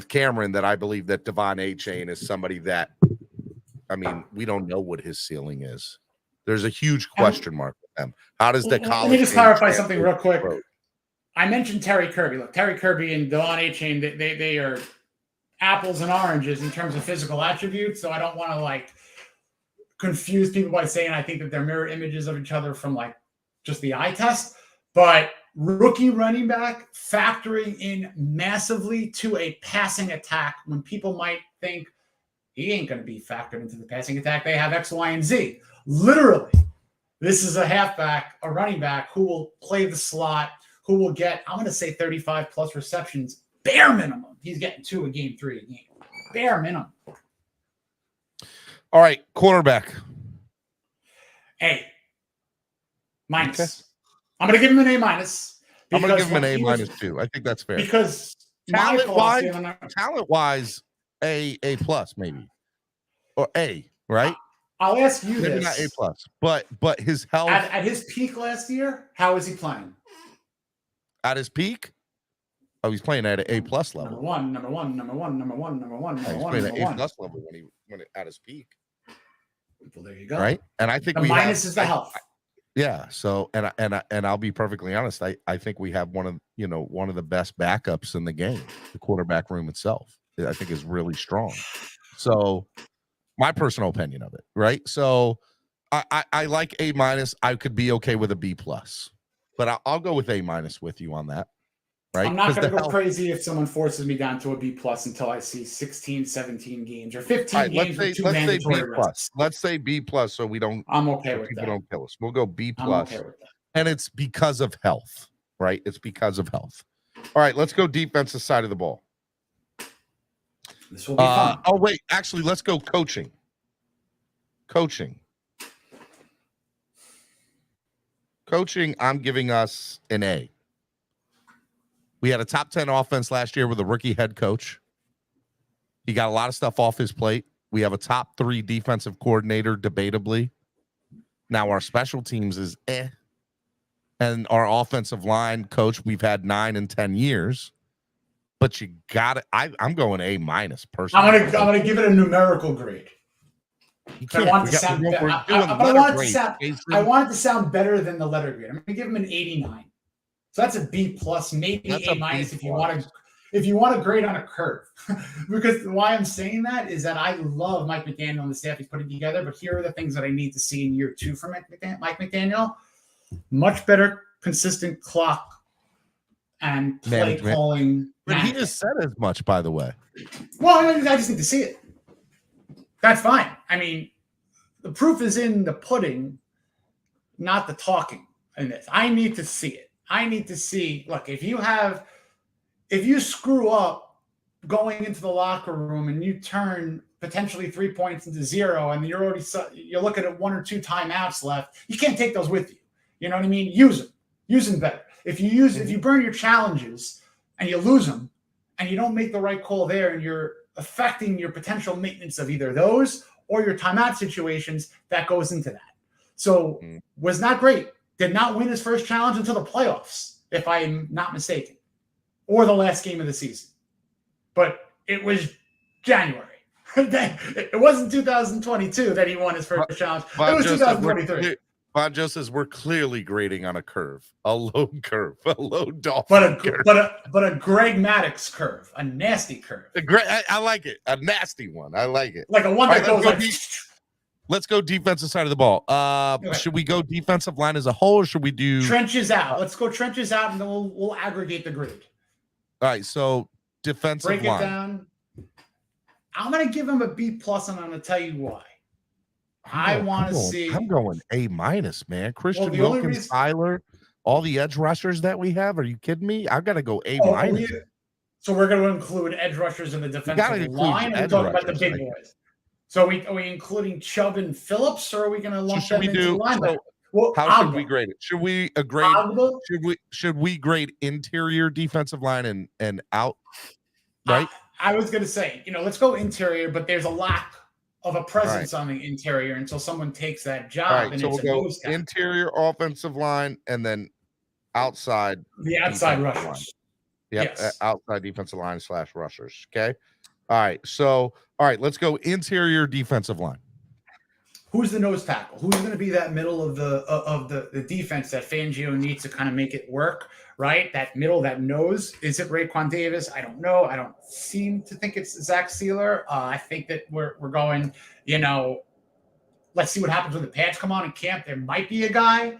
Cameron that I believe that Devon A-Chain is somebody that, I mean, we don't know what his ceiling is. There's a huge question mark with them. How does the college? Let me just clarify something real quick. I mentioned Terry Kirby. Look, Terry Kirby and Devon A-Chain, they are apples and oranges in terms of physical attributes. So I don't want to confuse people by saying I think that they're mirror images of each other from just the eye test. But rookie running back factoring in massively to a passing attack when people might think he ain't going to be factored into the passing attack. They have X, Y, and Z. Literally, this is a halfback, a running back who will play the slot, who will get, I'm going to say 35 plus receptions, bare minimum. He's getting 2 a game, 3 a game. Bare minimum. All right, quarterback. A. Minus. Okay. I'm going to give him an A minus. I'm going to give him an A minus too. I think that's fair. Because talent-wise, A plus maybe. Or A, right? I'll ask you maybe this. Not A plus. But his health. At his peak last year, how is he playing? At his peak? Oh, he's playing at an A plus level. Number one. He's playing at A plus level when at his peak. Well, there you go. Right? And I think the minus is the health. Yeah. So and I'll be perfectly honest. I think we have one of the best backups in the game. The quarterback room itself, I think, is really strong. So my personal opinion of it, right? So I like A minus. I could be okay with a B plus, but I'll go with A minus with you on that. Right? I'm not going to go crazy if someone forces me down to a B plus until I see 16, 17 games or 15 games with 2 mandatory rests. Let's say B plus, so we don't. I'm okay with people that. Don't kill us. We'll go B plus, I'm okay with that. And it's because of health, right? It's because of health. All right, let's go defensive side of the ball. This will be fun. Oh wait, actually, let's go coaching. Coaching, I'm giving us an A. We had a top 10 offense last year with a rookie head coach. He got a lot of stuff off his plate. We have a top 3 defensive coordinator, debatably. Now our special teams is and our offensive line coach we've had 9 and 10 years. But you got it. I'm going A minus personally. I'm gonna give it a numerical grade. I want it to sound better than the letter grade. I'm gonna give him an 89. So that's a B plus, maybe A minus if you want to grade on a curve. Because why I'm saying that is that I love Mike McDaniel and the staff he's putting together, but here are the things that I need to see in year 2 from Mike McDaniel. Much better, consistent clock and play calling. But he just said as much, by the way. Well, I just need to see it. That's fine. I mean, the proof is in the pudding, not the talking in this. I need to see it. I need to see, look, if you screw up going into the locker room and you turn potentially 3 points into 0 and you're looking at 1 or 2 timeouts left, you can't take those with you. You know what I mean? Use them better. If you burn your challenges and you lose them and you don't make the right call there and you're affecting your potential maintenance of either those or your timeout situations, that goes into that. So was not great. Did not win his first challenge until the playoffs, if I'm not mistaken, or the last game of the season. But it was January. It wasn't 2022 that he won his first challenge. It was 2023. Bonjo says we're clearly grading on a curve, a low curve, a low Dolphin curve. But a Greg Maddox curve, a nasty curve. I like it. A nasty one. I like it. Like a one that goes like. Let's go defensive side of the ball. Okay. Should we go defensive line as a whole, or should we do trenches out? Let's go trenches out, and then we'll aggregate the grade. All right. So defensive line. Break it down. I'm gonna give him a B+, and I'm gonna tell you why. I'm going A-, man. Christian Wilkins, Tyler, all the edge rushers that we have. Are you kidding me? I've got to go A-. So we're going to include edge rushers in the defensive line. And we're talking about the big boys. So are we including Chubb and Phillips, or are we going to lump them into the linebacker? How should we grade it? Should we grade? Should we grade interior defensive line and out? Right. I was going to say, let's go interior, but there's a lack of a presence on the interior until someone takes that job. All right, so we'll go interior offensive line and then outside. The outside rushers. Yep, yes. Outside defensive line / rushers. Okay. All right, let's go interior defensive line. Who's the nose tackle? Who's going to be that middle of the defense that Fangio needs to kind of make it work, right? That middle, that nose. Is it Raekwon Davis? I don't know. I don't seem to think it's Zach Sealer. I think that we're going, let's see what happens when the pads come on in camp. There might be a guy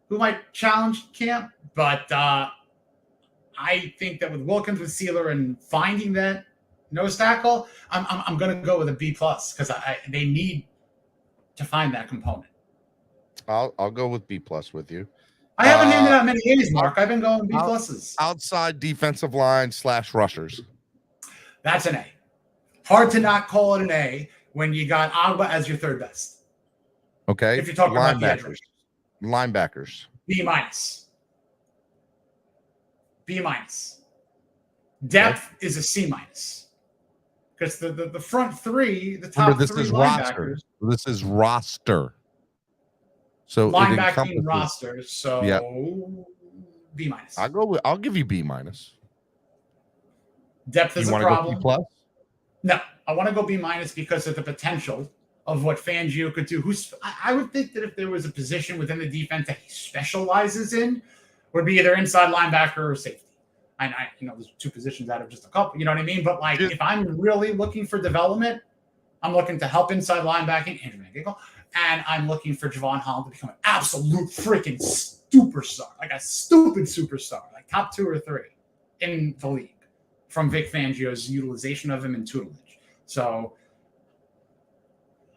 who might challenge camp, but I think that with Wilkins, with Sealer, and finding that nose tackle, I'm going to go with a B+ because they need to find that component. I'll go with B+ with you. I haven't handed out many A's, Mark. I've been going B+. Outside defensive line / rushers. That's an A. Hard to not call it an A when you got Agba as your third best. Okay. If you're talking about the edge rushers. Linebackers. B-. Depth is a C-. Because the front three, the top Remember, three linebackers. This is roster. So linebacking roster. So B-. I'll give you B-. Depth is a problem. Go B+? No, I want to go B- because of the potential of what Fangio could do. I would think that if there was a position within the defense that he specializes in, would be either inside linebacker or safety. There's two positions out of just a couple. You know what I mean? But if I'm really looking for development, I'm looking to help inside linebacking, Andrew McGill, and I'm looking for Javon Holland to become an absolute freaking superstar, like a stupid superstar, like top 2 or 3 in the league from Vic Fangio's utilization of him and tutelage. So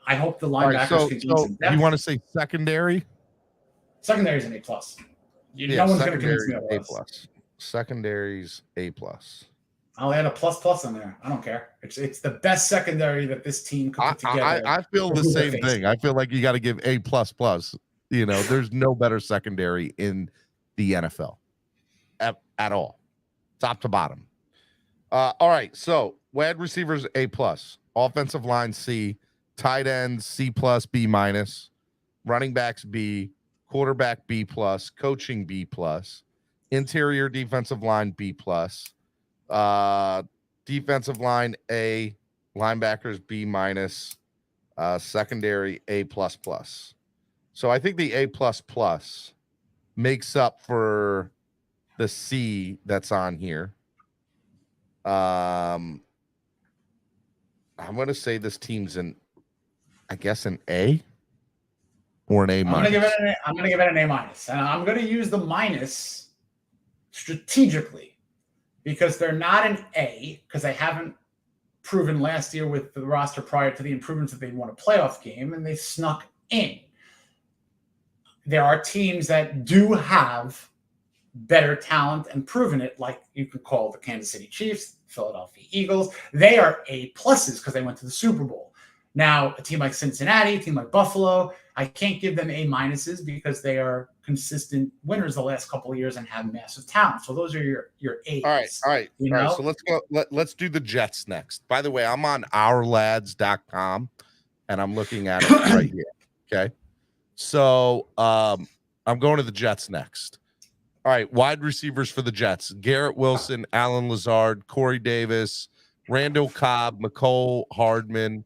I hope the linebackers can do some depth. You want to say secondary? Secondary is an A+. No one's going to convince me otherwise. Secondary's A+. I'll add a ++ on there. I don't care. It's the best secondary that this team could put together. I feel the same thing. I feel like you got to give A++. There's no better secondary in the NFL at all, top to bottom. All right, so wide receivers A+, offensive line C, tight ends C+, B-, running backs B, quarterback B+, coaching B+. Interior defensive line B+, defensive line A, linebackers B-, secondary A++. So I think the A++ makes up for the C that's on here. I'm going to say this team's an A or an A-. I'm going to give it an A-, and I'm going to use the minus strategically, because they're not an A, because they haven't proven last year with the roster prior to the improvements that they won a playoff game, and they snuck in. There are teams that do have better talent and proven it, like you could call the Kansas City Chiefs, Philadelphia Eagles. They are A+ because they went to the Super Bowl. Now, a team like Cincinnati, a team like Buffalo, I can't give them A- because they are consistent winners the last couple of years and have massive talent. So those are your A's. All right. So let's go. Let's do the Jets next. By the way, I'm on ourlads.com and I'm looking at it right here. Okay. So I'm going to the Jets next. All right. Wide receivers for the Jets: Garrett Wilson, Alan Lazard, Corey Davis, Randall Cobb, McCole Hardman.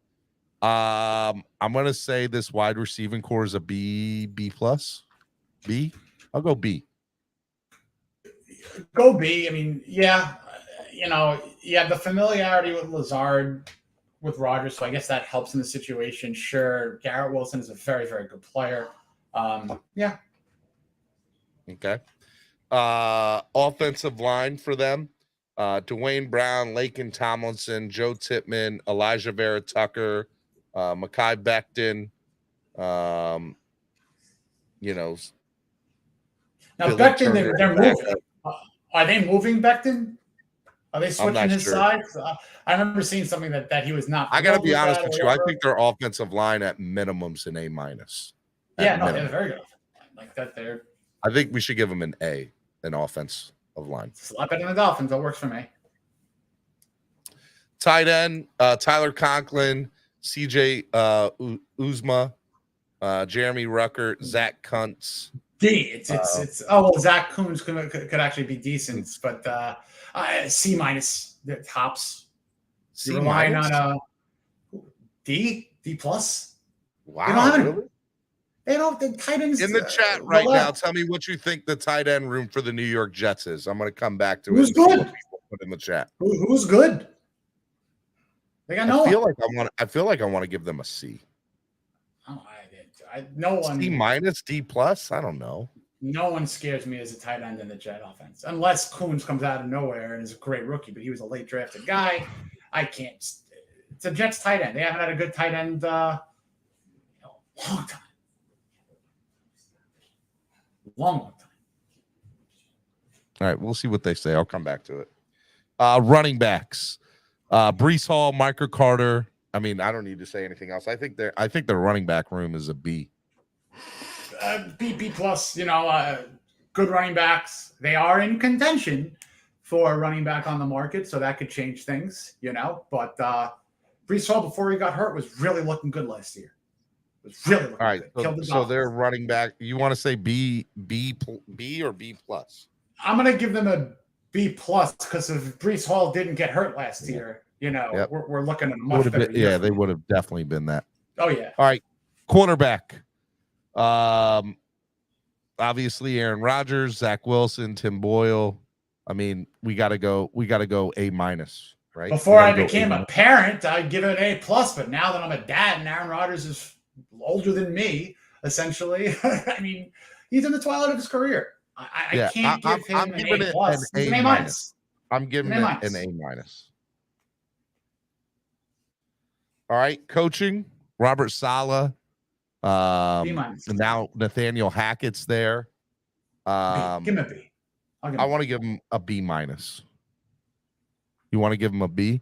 I'm gonna say this wide receiving core is a B plus. B. I'll go B. Go B. I mean, yeah, you have the familiarity with Lazard, with Rodgers, so I guess that helps in the situation. Sure, Garrett Wilson is a very, very good player. Yeah. Okay. Offensive line for them. Dwayne Brown, Lakin Tomlinson, Joe Tippmann, Elijah Vera Tucker, Mekhi Becton. Now Billy Becton, Turner, they're moving. Are they moving Becton? Are they I'm switching not his sure. sides? I remember seeing something that he was not. I gotta be thrilled honest that or with you. I whatever. think their offensive line at minimum's an A minus. Yeah, no, they're very good. Like that, they're. I think we should give them an A, an offense of line. It's a lot better than the Dolphins. That works for me. Tight end, Tyler Conklin, CJ Uzma, Jeremy Rucker, Zach Kuntz. D. It's oh well, Zach Kuntz could actually be decent, but C minus the tops. C You're relying minus? on D plus. Wow, really? They don't. The tight ends In the chat right now, tell me what you think the tight end room for the New York Jets is. I'm going to come back to it. Who's good? Put in the chat. Who's good? They got no I feel one. like I want to give them a C. Oh, no one. C minus, D plus. I don't know. No one scares me as a tight end in the Jet offense, unless Kuntz comes out of nowhere and is a great rookie. But he was a late drafted guy. I can't. It's a Jets tight end. They haven't had a good tight end long time. Long time. All right, we'll see what they say. I'll come back to it. Running backs. Breece Hall, Micah Carter. I mean, I don't need to say anything else. I think their running back room is a B. B plus. Good running backs. They are in contention for a running back on the market, so that could change things. But Breece Hall before he got hurt was really looking good last year. It was really looking all right. good. So they're running back. You want to say B or B plus? I'm gonna give them a B plus because if Breece Hall didn't get hurt last year, Yep. we're looking at a much better year. Yeah, they would have definitely been that. Oh yeah. All right, cornerback. Obviously Aaron Rodgers, Zach Wilson, Tim Boyle. I mean, we gotta go A minus, right? Before I became a parent, I'd give it an A plus, but now that I'm a dad and Aaron Rodgers is older than me, essentially, I mean, he's in the twilight of his career. I can't give him an A plus. It's an A minus. I'm giving it an A minus. All right, coaching, Robert Saleh. B minus. Now Nathaniel Hackett's there. Give him a B. I want to give him a B minus. You want to give him a B?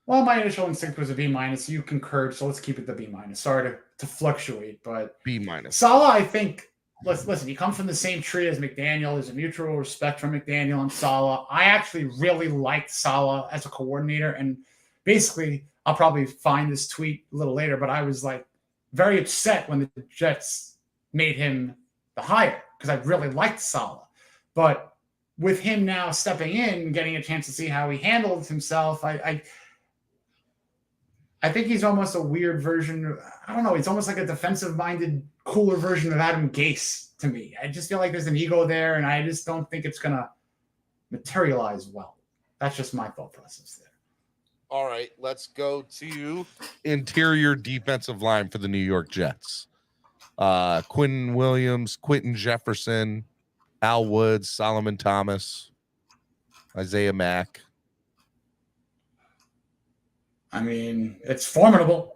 Well, my initial instinct was a B minus. You concurred, so let's keep it the B minus. Sorry to fluctuate, but B minus. Saleh, I think. Listen, you come from the same tree as McDaniel. There's a mutual respect from McDaniel and Saleh. I actually really liked Saleh as a coordinator, and basically, I'll probably find this tweet a little later, but I was like very upset when the Jets made him the hire because I really liked Saleh. But with him now stepping in, getting a chance to see how he handled himself, I think he's almost a weird version. I don't know. It's almost like a defensive-minded, cooler version of Adam Gase to me. I just feel like there's an ego there, and I just don't think it's going to materialize well. That's just my thought process there. All right, let's go to interior defensive line for the New York Jets. Quentin Williams, Quentin Jefferson, Al Woods, Solomon Thomas, Isaiah Mack. I mean, it's formidable.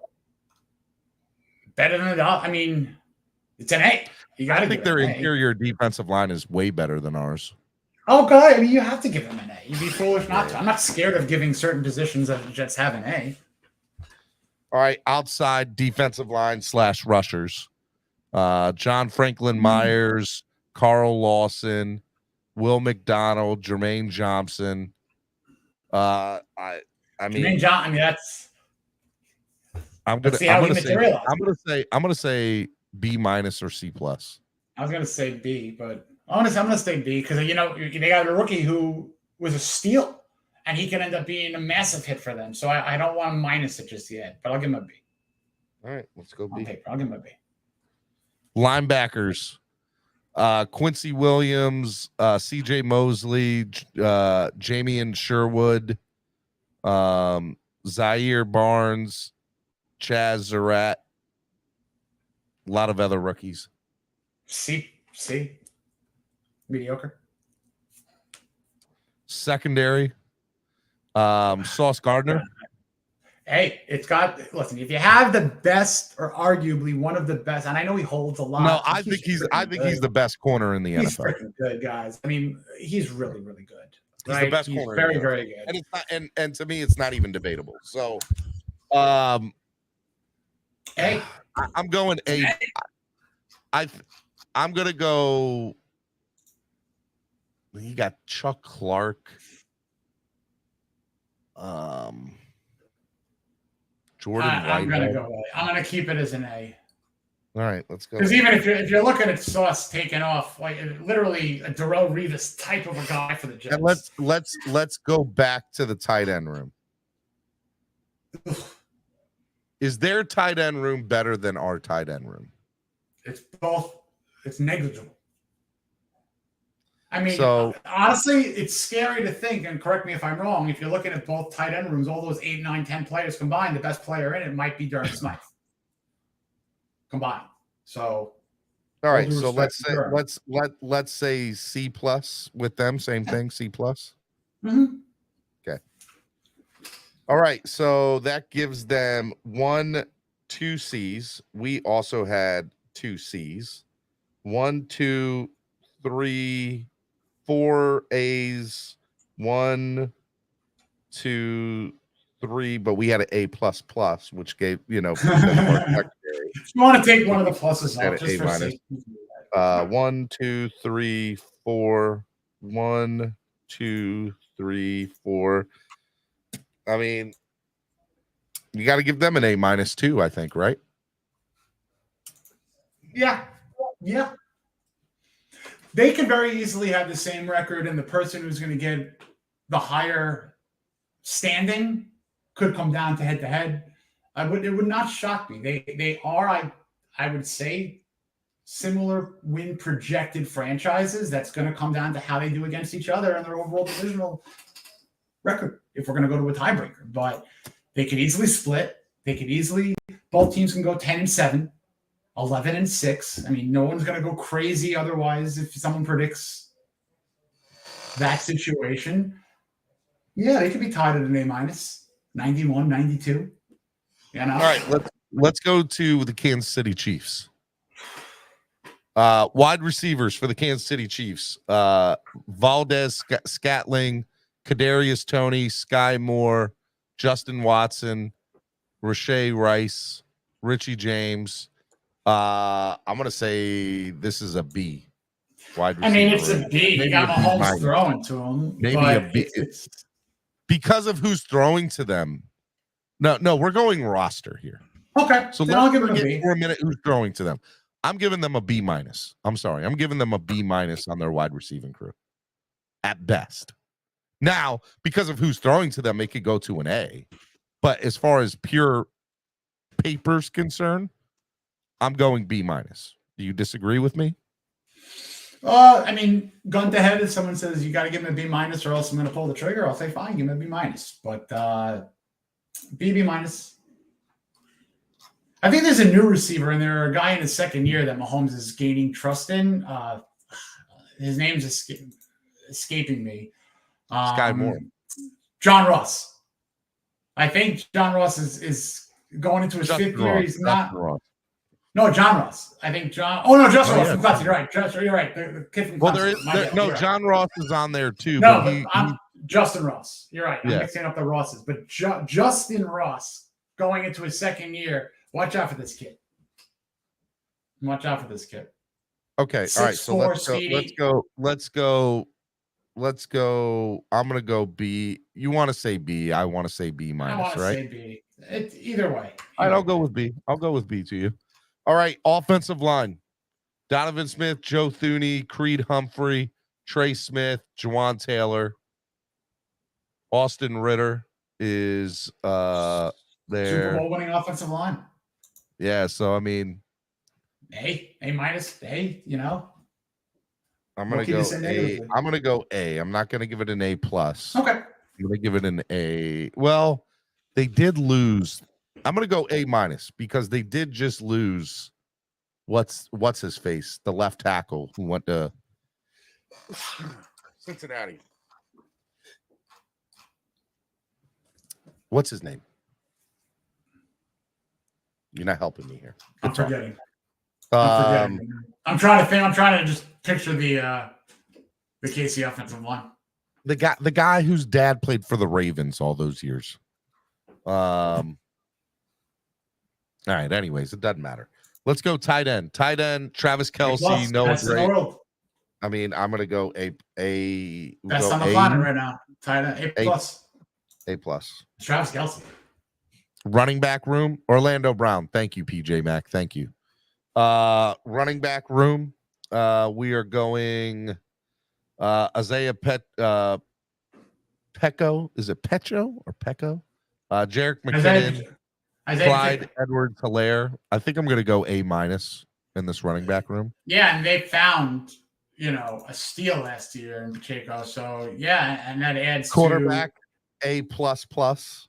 Better than I mean, it's an A. You got to. I think their interior defensive line is way better than ours. Oh God! I mean, you have to give them an A. You'd be foolish not to. I'm not scared of giving certain positions that the Jets have an A. All right, outside defensive line / rushers. John Franklin Myers, Carl Lawson, Will McDonald, Jermaine Johnson. I mean, Jermaine Johnson. I mean, that's. I'm gonna say B minus or C plus. I was gonna say B, but honestly, I'm gonna say B because they got a rookie who was a steal, and he could end up being a massive hit for them. So I don't want to minus it just yet, but I'll give him a B. All right, let's go B. I'll give him a B. Linebackers. Quincy Williams, CJ Mosley, Jamie Sherwood, Zaire Barnes, Chaz Surratt, a lot of other rookies. C. Mediocre. Secondary, Sauce Gardner. Hey, listen, if you have the best or arguably one of the best, and I know he holds a lot. No, I think he's the best corner in the NFL. He's freaking good, guys. I mean, he's really, really good. He's the best corner. Very, very good. And it's not, and to me, it's not even debatable. So, hey, I'm going A. I'm gonna go. You got Chuck Clark. Jordan I'm gonna go A. I'm gonna keep it as an A. All right, let's go. Because even if you're looking at Sauce taking off, like literally a Darrelle Revis type of a guy for the Jets. And let's go back to the tight end room. Is their tight end room better than our tight end room? It's both. It's negligible. I mean, so honestly, it's scary to think, and correct me if I'm wrong, if you're looking at both tight end rooms, all those 8, 9, 10 players combined, the best player in it might be Durham Smythe. Combined. So all right, so let's say C plus with them, same thing, C plus. Mm-hmm. Okay. All right, so that gives them 2 C's. We also had 2 C's. 1, 2, 3, 4 A's. 1, 2, 3, but we had an A plus plus, which gave if you want to take one of the pluses off, just for safety. 1, 2, 3, 4. 1, 2, 3, 4. I mean, you got to give them an A minus too, I think, right? Yeah. They could very easily have the same record, and the person who's going to get the higher standing could come down to head. It would not shock me. They are, I would say, similar win projected franchises. That's going to come down to how they do against each other and their overall divisional record if we're going to go to a tiebreaker. But they could easily split. Both teams can go 10-7, 11-6. I mean, no one's going to go crazy otherwise if someone predicts that situation. Yeah, they could be tied at an A minus, 91, 92. You know? All right, let's go to the Kansas City Chiefs. Wide receivers for the Kansas City Chiefs. Valdez Scantling, Kadarius Toney, Sky Moore, Justin Watson, Rashay Rice, Richie James. I'm gonna say this is a B. Wide receiver. I mean, it's a B. You got Mahomes throwing to him. Maybe a B. It's because of who's throwing to them. No, we're going roster here. Okay, so I'll give them a B for a minute. Who's throwing to them? I'm giving them a B minus. I'm sorry, I'm giving them a B minus on their wide receiving crew, at best. Now, because of who's throwing to them, it could go to an A. But as far as pure paper's concerned, I'm going B minus. Do you disagree with me? I mean, gun to head, if someone says you got to give him a B minus or else I'm going to pull the trigger, I'll say fine, give him a B minus. But B minus. I think there's a new receiver and there are a guy in his second year that Mahomes is gaining trust in. His name's escaping me. Sky Moore. John Ross. I think John Ross is going into his fifth year. He's not. No, John Ross. I think John. Oh no, Just Ross. Yeah. You're right. You're right. The kid from Clemson. John Ross is on there too. No, but I'm Justin Ross. You're right. I'm yeah. mixing up the Rosses. But Justin Ross going into his second year. Watch out for this kid. Watch out for this kid. Okay. All right. So let's go. I'm gonna go B. You want to say B? I want to say B minus. Right? Say B. Either way. All right. I'll go with B. I'll go with B to you. All right. Offensive line: Donovan Smith, Joe Thuney, Creed Humphrey, Trey Smith, Juwan Taylor. Austin Ritter is Super there. Bowl winning offensive line. Yeah, so I mean, A minus, A, you know. I'm gonna Rookie go to say A. negatively. I'm gonna go A. I'm not gonna give it an A plus. Okay. I'm gonna give it an A. Well, they did lose. I'm gonna go A minus because they did just lose. What's his face? The left tackle who went to Cincinnati. What's his name? You're not helping me here. I'm forgetting. Um, I'm trying to think. I'm trying to just picture the KC offensive line. the guy whose dad played for the Ravens all those years. All right. Anyways, it doesn't matter. Let's go tight end. Tight end, Travis Kelce, Noah Gray. I mean, I'm gonna go A. Best on the planet right now. Tight end, A plus. A plus. Travis Kelce. Running back room, Orlando Brown. Thank you, PJ Mac. Thank you. Running back room, we are going Isaiah Pecco. Is it Pecho or Pecco? Jerick McKinnon, Clyde Edwards-Helaire. I think I'm going to go A minus in this running back room. Yeah, and they found, a steal last year in Pacheco. So, yeah, and that adds quarterback, A plus plus.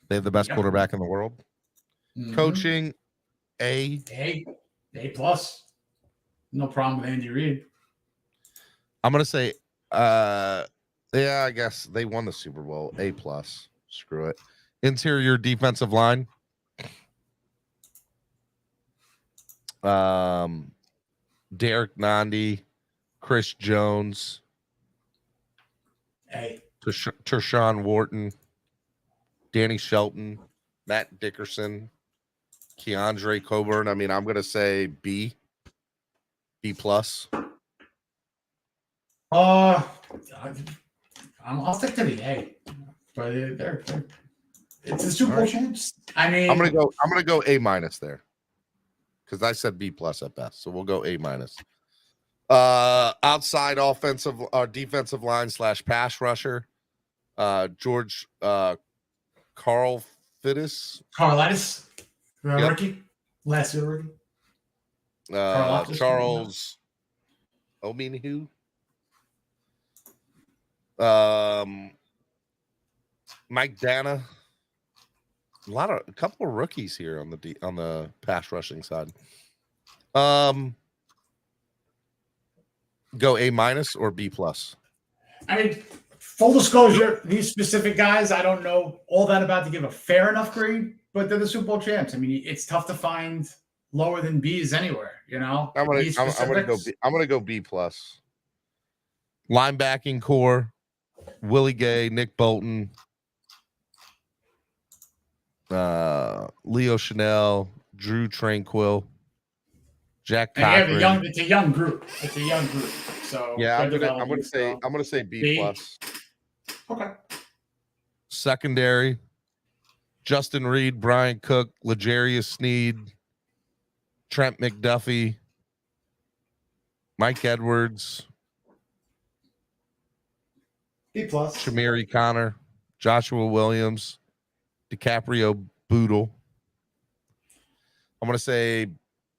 They have the best quarterback in the world. Mm-hmm. Coaching, A plus. No problem with Andy Reid. I'm going to say, I guess they won the Super Bowl. A plus. Screw it. Interior defensive line. Derek Nandi, Chris Jones, Tershawn Wharton, Danny Shelton, Matt Dickerson, Keandre Coburn. I mean, I'm going to say B plus. I'll stick to the A, but it's a Super Bowl champs. I mean, I'm gonna go A minus there because I said B plus at best, so we'll go A minus. Outside offensive or defensive line / pass rusher, George Karlaftis, rookie, last year rookie. Charles Omenihu. Mike Dana. A couple of rookies here on the pass rushing side. Go A minus or B plus. I mean, full disclosure, these specific guys, I don't know all that about to give a fair enough grade, but they're the Super Bowl champs. I mean, it's tough to find lower than B's anywhere. I'm gonna go B plus. Linebacking core. Willie Gay, Nick Bolton, Leo Chanel, Drew Tranquil, Jack Cochran. Yeah, it's a young group. So yeah, I'm gonna say B plus. Okay. Secondary: Justin Reed, Brian Cook, L'Jarius Sneed, Trent McDuffie, Mike Edwards. B plus. Shamiri Connor, Joshua Williams, DiCaprio Boodle. I'm gonna say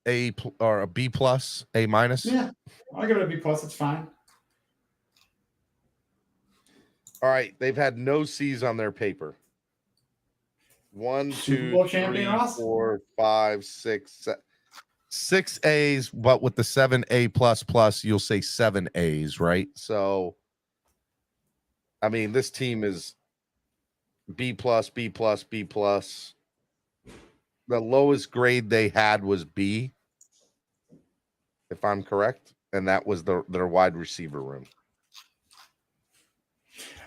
A or a B plus, A minus. Yeah, I'll give it a B plus. It's fine. All right, they've had no C's on their paper. 1, 2, 3, 4, 5, 6, 7. 6 A's, but with the 7 A plus, you'll say 7 A's, right? So. I mean, this team is B plus, B plus, B plus. The lowest grade they had was B, if I'm correct, and that was their wide receiver room.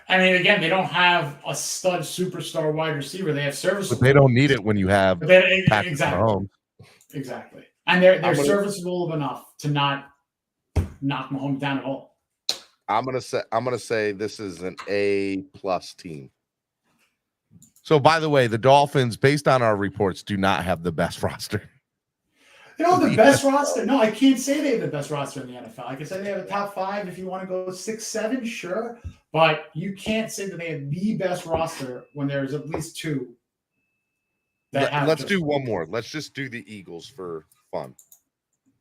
I mean, again, they don't have a stud superstar wide receiver. They have serviceable. But they don't need it when you have exactly. Exactly, and they're serviceable enough to not knock Mahomes down at all. I'm gonna say this is an A plus team. So, by the way, the Dolphins, based on our reports, do not have the best roster. They don't have the best roster. No, I can't say they have the best roster in the NFL. Like I said, they have a top 5. If you want to go 6, 7, sure. But you can't say that they have the best roster when there's at least two. Let's do one more. Let's just do the Eagles for fun.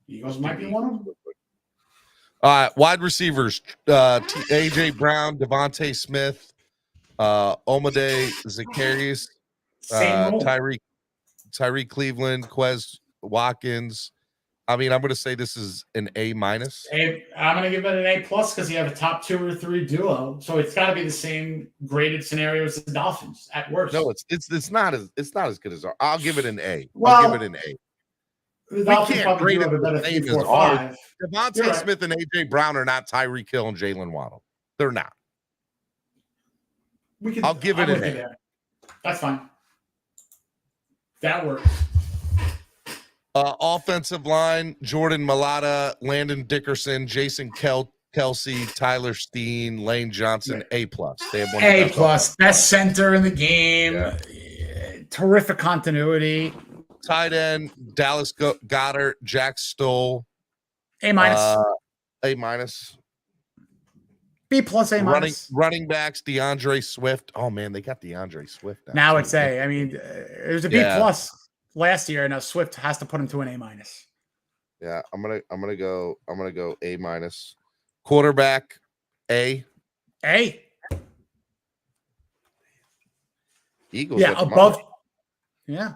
Eagles might be one of them. Wide receivers: AJ Brown, Devontae Smith, Omade Zacchaeus, Tyree Cleveland, Quez Watkins. I mean, I'm going to say this is an A-. I'm going to give it an A+ because you have a top 2 or 3 duo, so it's got to be the same graded scenario as the Dolphins at worst. No, it's not as good as I'll give it an A. Well, I'll give it an A. The Dolphins probably do have a better 3, 4, 5. Devontae Smith and AJ Brown are not Tyreek Hill and Jalen Waddle. They're not. I'll give it an A. That's fine. That works. Offensive line: Jordan Mailata, Landon Dickerson, Jason Kelsey, Tyler Steen, Lane Johnson. A+. They have one A+. Best center in the game. Yeah. Terrific continuity. Tight end: Dallas Goedert, Jack Stoll. A-. A-. B+, A-. Running backs: DeAndre Swift. Oh man, they got DeAndre Swift now it's A. I mean, it was a B+ last year, and now Swift has to put him to an A-. Yeah, I'm gonna go A-. Quarterback: A. Eagles. Yeah, above. Yeah,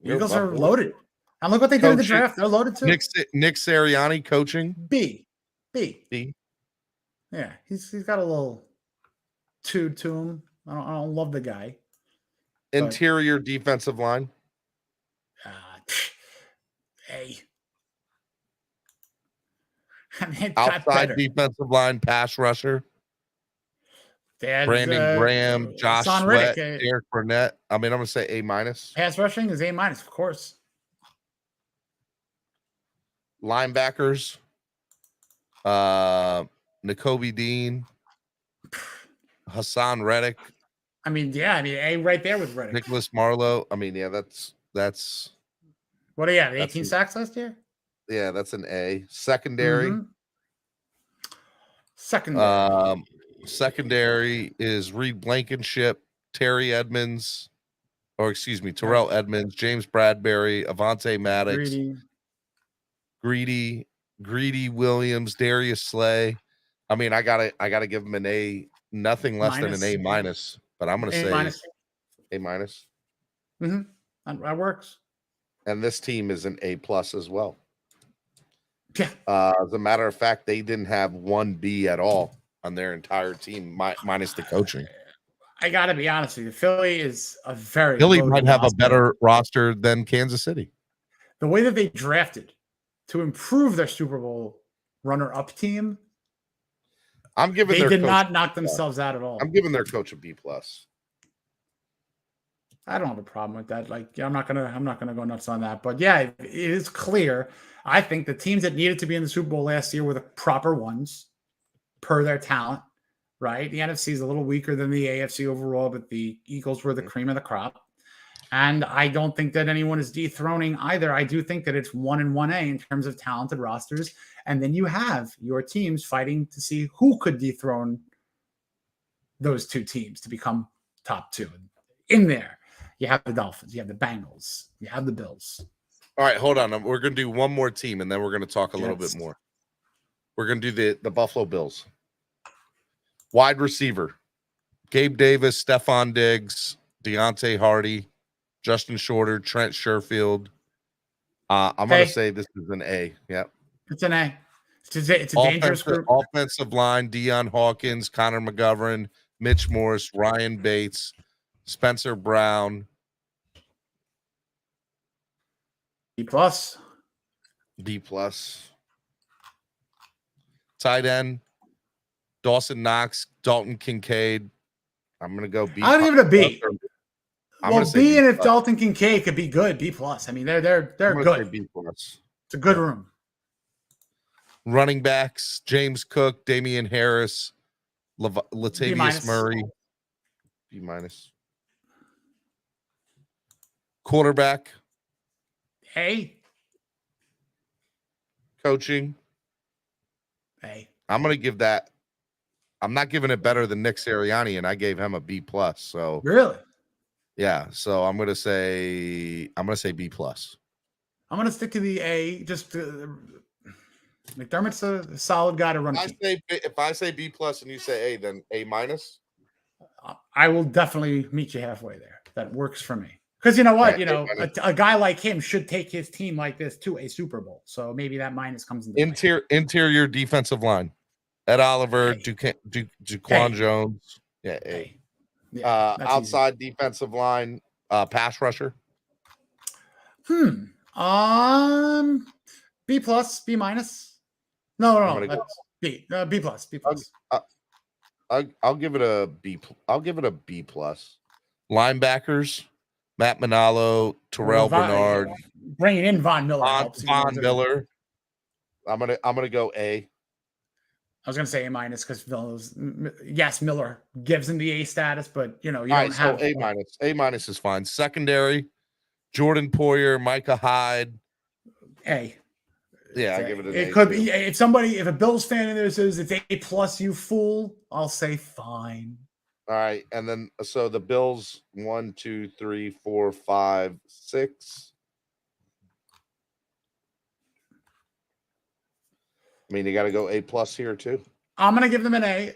Eagles are loaded. And look what they did in the draft. They're loaded too. Nick Sirianni coaching. B. Yeah, he's got a little to him. I don't love the guy. Interior defensive line. A. I mean, outside defensive line pass rusher. Brandon Graham, Josh Sweat, Derek Burnett. I mean, I'm gonna say A-. Pass rushing is A-, of course. Linebackers: Nakobe Dean, Hassan Reddick. I mean, A right there with Reddick. Nicholas Marlowe. I mean, yeah, that's. What do you have? 18 sacks last year? Yeah, that's an A. Secondary. Mm-hmm. Secondary is Reed Blankenship, Terrell Edmonds, James Bradbury, Avonte Maddox, Greedy Williams, Darius Slay. I mean, I gotta give him an A, nothing less than an A-, but I'm gonna say A-. Mm-hmm. That works. And this team is an A+ as well. Yeah. As a matter of fact, they didn't have one B at all on their entire team, minus the coaching. I got to be honest with you. Philly might have a better roster than Kansas City. The way that they drafted to improve their Super Bowl runner-up team, they did not knock themselves out at all. I'm giving their coach a B+. I don't have a problem with that. Like, I'm not gonna go nuts on that. But yeah, it is clear. I think the teams that needed to be in the Super Bowl last year were the proper ones, per their talent. Right? The NFC is a little weaker than the AFC overall, but the Eagles were the cream of the crop. And I don't think that anyone is dethroning either. I do think that it's 1 and 1A in terms of talented rosters. And then you have your teams fighting to see who could dethrone those two teams to become top 2. In there, you have the Dolphins, you have the Bengals, you have the Bills. All right, hold on. We're going to do one more team, and then we're going to talk a little bit more. We're going to do the Buffalo Bills. Wide receiver: Gabe Davis, Stephon Diggs, Deontay Hardy, Justin Shorter, Trent Sherfield. I'm going to say this is an A. Yep. It's an A. It's a dangerous group. Offensive line: Deion Hawkins, Connor McGovern, Mitch Morse, Ryan Bates, Spencer Brown. D+. Tight end: Dawson Knox, Dalton Kincaid. I'm gonna go B. I'm gonna give it a B. Well, B, and if Dalton Kincaid could be good, B+. I mean, they're good. B+. It's a good room. Running backs: James Cook, Damian Harris, Latavius Murray. B-. Quarterback: A. Coaching: A. I'm gonna give that I'm not giving it better than Nick Sirianni, and I gave him a B plus. So Really? yeah. So I'm gonna say B plus. I'm gonna stick to the A. Just McDermott's a solid guy to run. If I say B plus and you say A, then A minus. I will definitely meet you halfway there. That works for me. Because you know what, a guy like him should take his team like this to a Super Bowl. So maybe that minus comes into interior defensive line. Ed Oliver, Jaquan Jones. Yeah, A. Yeah, outside defensive line, pass rusher. B plus, B minus. No, that's B. B plus, B plus. I'll give it a B. I'll give it a B plus. Linebackers: Matt Manalo, Terrell Bernard. Bringing in Von Miller. Von Miller. I'm gonna go A. I was gonna say A minus because Miller gives him the A status, but you don't have A minus. A minus is fine. Secondary: Jordan Poyer, Micah Hyde. A. Yeah, I give it an A. It could be if a Bills fan in there says it's A plus, you fool, I'll say fine. All right, and then so the Bills 1, 2, 3, 4, 5, 6. I mean, you got to go A plus here too. I'm gonna give them an A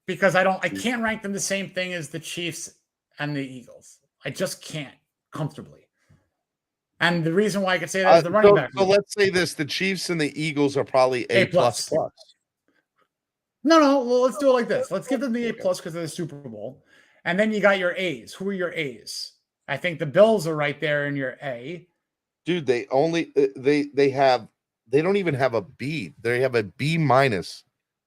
because I can't rank them the same thing as the Chiefs and the Eagles. I just can't comfortably. And the reason why I could say that is the running back. So let's say this: the Chiefs and the Eagles are probably A plus. No. Well, let's do it like this. Let's give them the A plus because of the Super Bowl, and then you got your A's. Who are your A's? I think the Bills are right there in your A. Dude, they don't even have a B. They have a B minus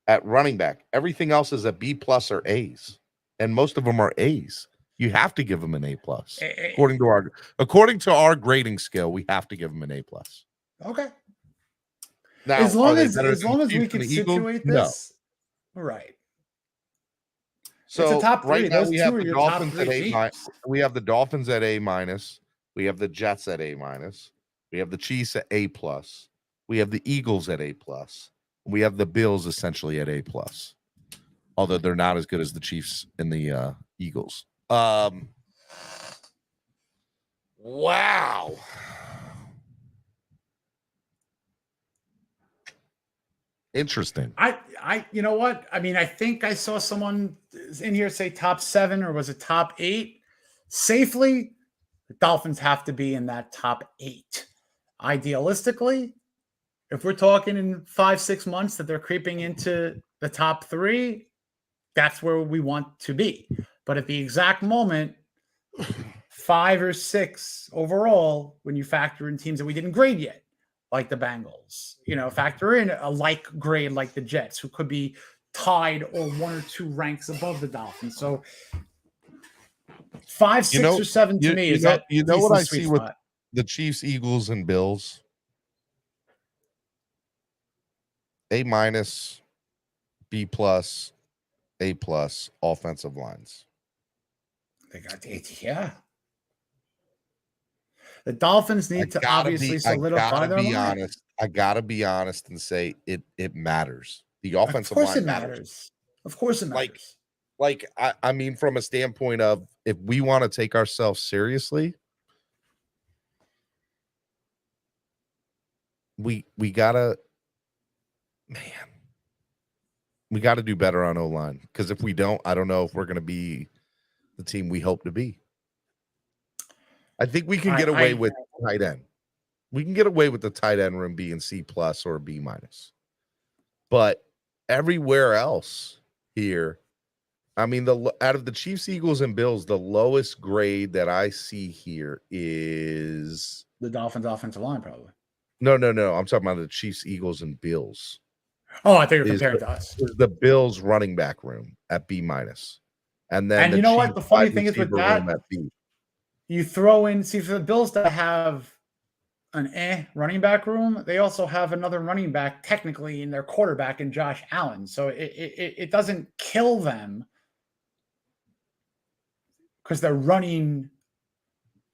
at running back. Everything else is a B plus or A's, and most of them are A's. You have to give them an A plus according to our grading scale. We have to give them an A plus. Okay. Now, as long as we can situate this, right? So it's a top three. Right now Those we two have are the your Dolphins top at three A. teams. We have the Dolphins at A minus. We have the Jets at A minus. We have the Chiefs at A plus. We have the Eagles at A plus. We have the Bills essentially at A plus, although they're not as good as the Chiefs and the Eagles. Wow. Interesting. You know what? I mean, I think I saw someone in here say top 7 or was it top 8? Safely, the Dolphins have to be in that top 8. Idealistically, if we're talking in 5-6 months that they're creeping into the top 3, that's where we want to be. But at the exact moment, 5 or 6 overall, when you factor in teams that we didn't grade yet, like the Bengals, factor in a like grade like the Jets, who could be tied or 1 or 2 ranks above the Dolphins. So 5, 6, or 7 to me is that what I see spot. With the Chiefs, Eagles, and Bills. A minus, B plus, A plus offensive lines. They got the yeah. The Dolphins need to obviously solidify their line. I gotta be honest and say it matters. The offensive line matters. Of course it matters. I mean, from a standpoint of if we want to take ourselves seriously, we gotta do better on O-line. Because if we don't, I don't know if we're gonna be the team we hope to be. I think we can get away with tight end. We can get away with the tight end room being C plus or B minus. But everywhere else here, I mean, out of the Chiefs, Eagles, and Bills, the lowest grade that I see here is the Dolphins' offensive line, probably. No. I'm talking about the Chiefs, Eagles, and Bills. Oh, I think you're comparing to us. The Bills running back room at B minus. And then you know what? The funny thing is with that, you throw in, see, for the Bills to have an running back room, they also have another running back technically in their quarterback in Josh Allen. So it doesn't kill them because their rushing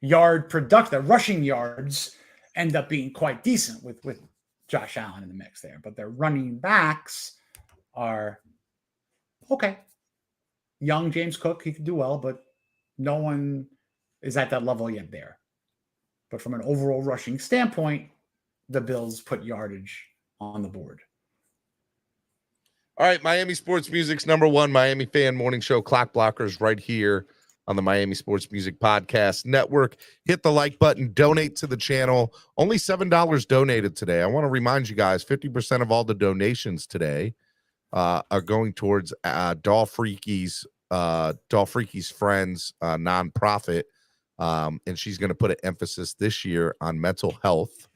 yards end up being quite decent with Josh Allen in the mix there. But their running backs are Okay. Young James Cook, he could do well, but no one is at that level yet there. But from an overall rushing standpoint, the Bills put yardage on the board. All right, Miami Sports Music's number one Miami fan morning show, Clock Blockers, right here on the Miami Sports Music Podcast Network. Hit the like button, donate to the channel. Only $7 donated today. I want to remind you guys, 50% of all the donations today are going towards Doll Freaky's Friends nonprofit. And she's going to put an emphasis this year on mental health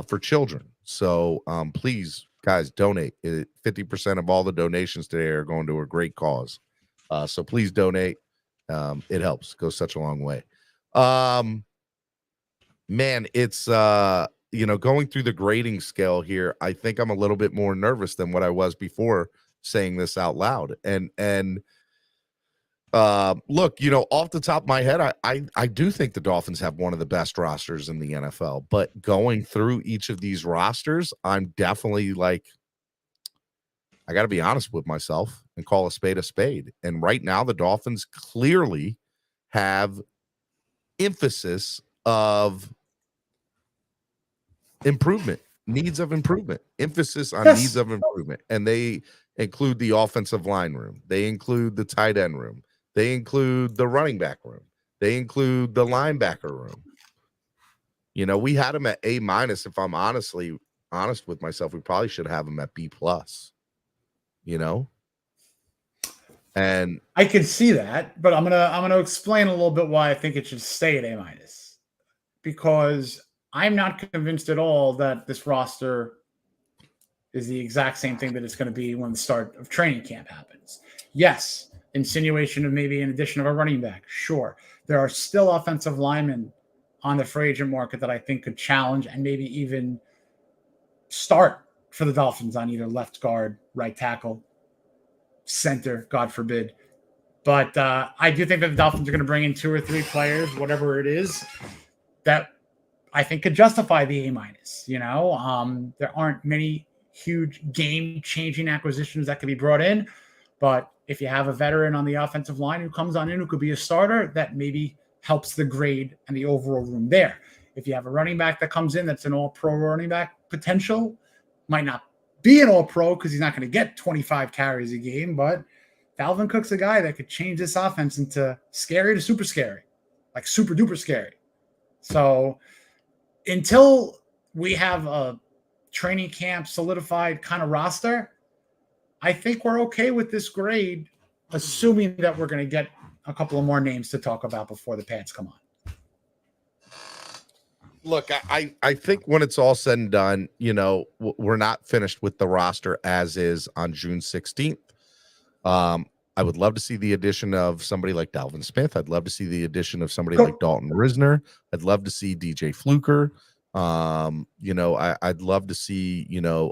for children. So please, guys, donate. 50% of all the donations today are going to a great cause. So please donate. It helps. Goes such a long way. Man, it's going through the grading scale here. I think I'm a little bit more nervous than what I was before saying this out loud. And look, off the top of my head, I do think the Dolphins have one of the best rosters in the NFL, but going through each of these rosters, I'm definitely like, I got to be honest with myself and call a spade a spade. And right now, the Dolphins clearly have emphasis of improvement, needs of improvement, emphasis on needs of improvement. And they include the offensive line room. They include the tight end room. They include the running back room. They include the linebacker room. We had them at A-. If I'm honest with myself, we probably should have them at B+. And I can see that, but I'm gonna explain a little bit why I think it should stay at A-, because I'm not convinced at all that this roster is the exact same thing that it's going to be when the start of training camp happens. Yes, insinuation of maybe an addition of a running back. Sure, there are still offensive linemen on the free agent market that I think could challenge and maybe even start for the Dolphins on either left guard, right tackle, center, God forbid. But I do think that the Dolphins are going to bring in 2 or 3 players, whatever it is, that I think could justify the A-. There aren't many huge game-changing acquisitions that could be brought in, but if you have a veteran on the offensive line who comes on in who could be a starter, that maybe helps the grade and the overall room there. If you have a running back that comes in that's an all-pro running back potential, might not be an all-pro because he's not going to get 25 carries a game, but Dalvin Cook's a guy that could change this offense into scary to super scary, like super duper scary. So until we have a training camp solidified kind of roster, I think we're okay with this grade, assuming that we're going to get a couple of more names to talk about before the pads come on. Look, I think when it's all said and done, we're not finished with the roster as is on June 16th. I would love to see the addition of somebody like Dalvin Smith. I'd love to see the addition of somebody like Dalton Risner. I'd love to see DJ Fluker. I'd love to see,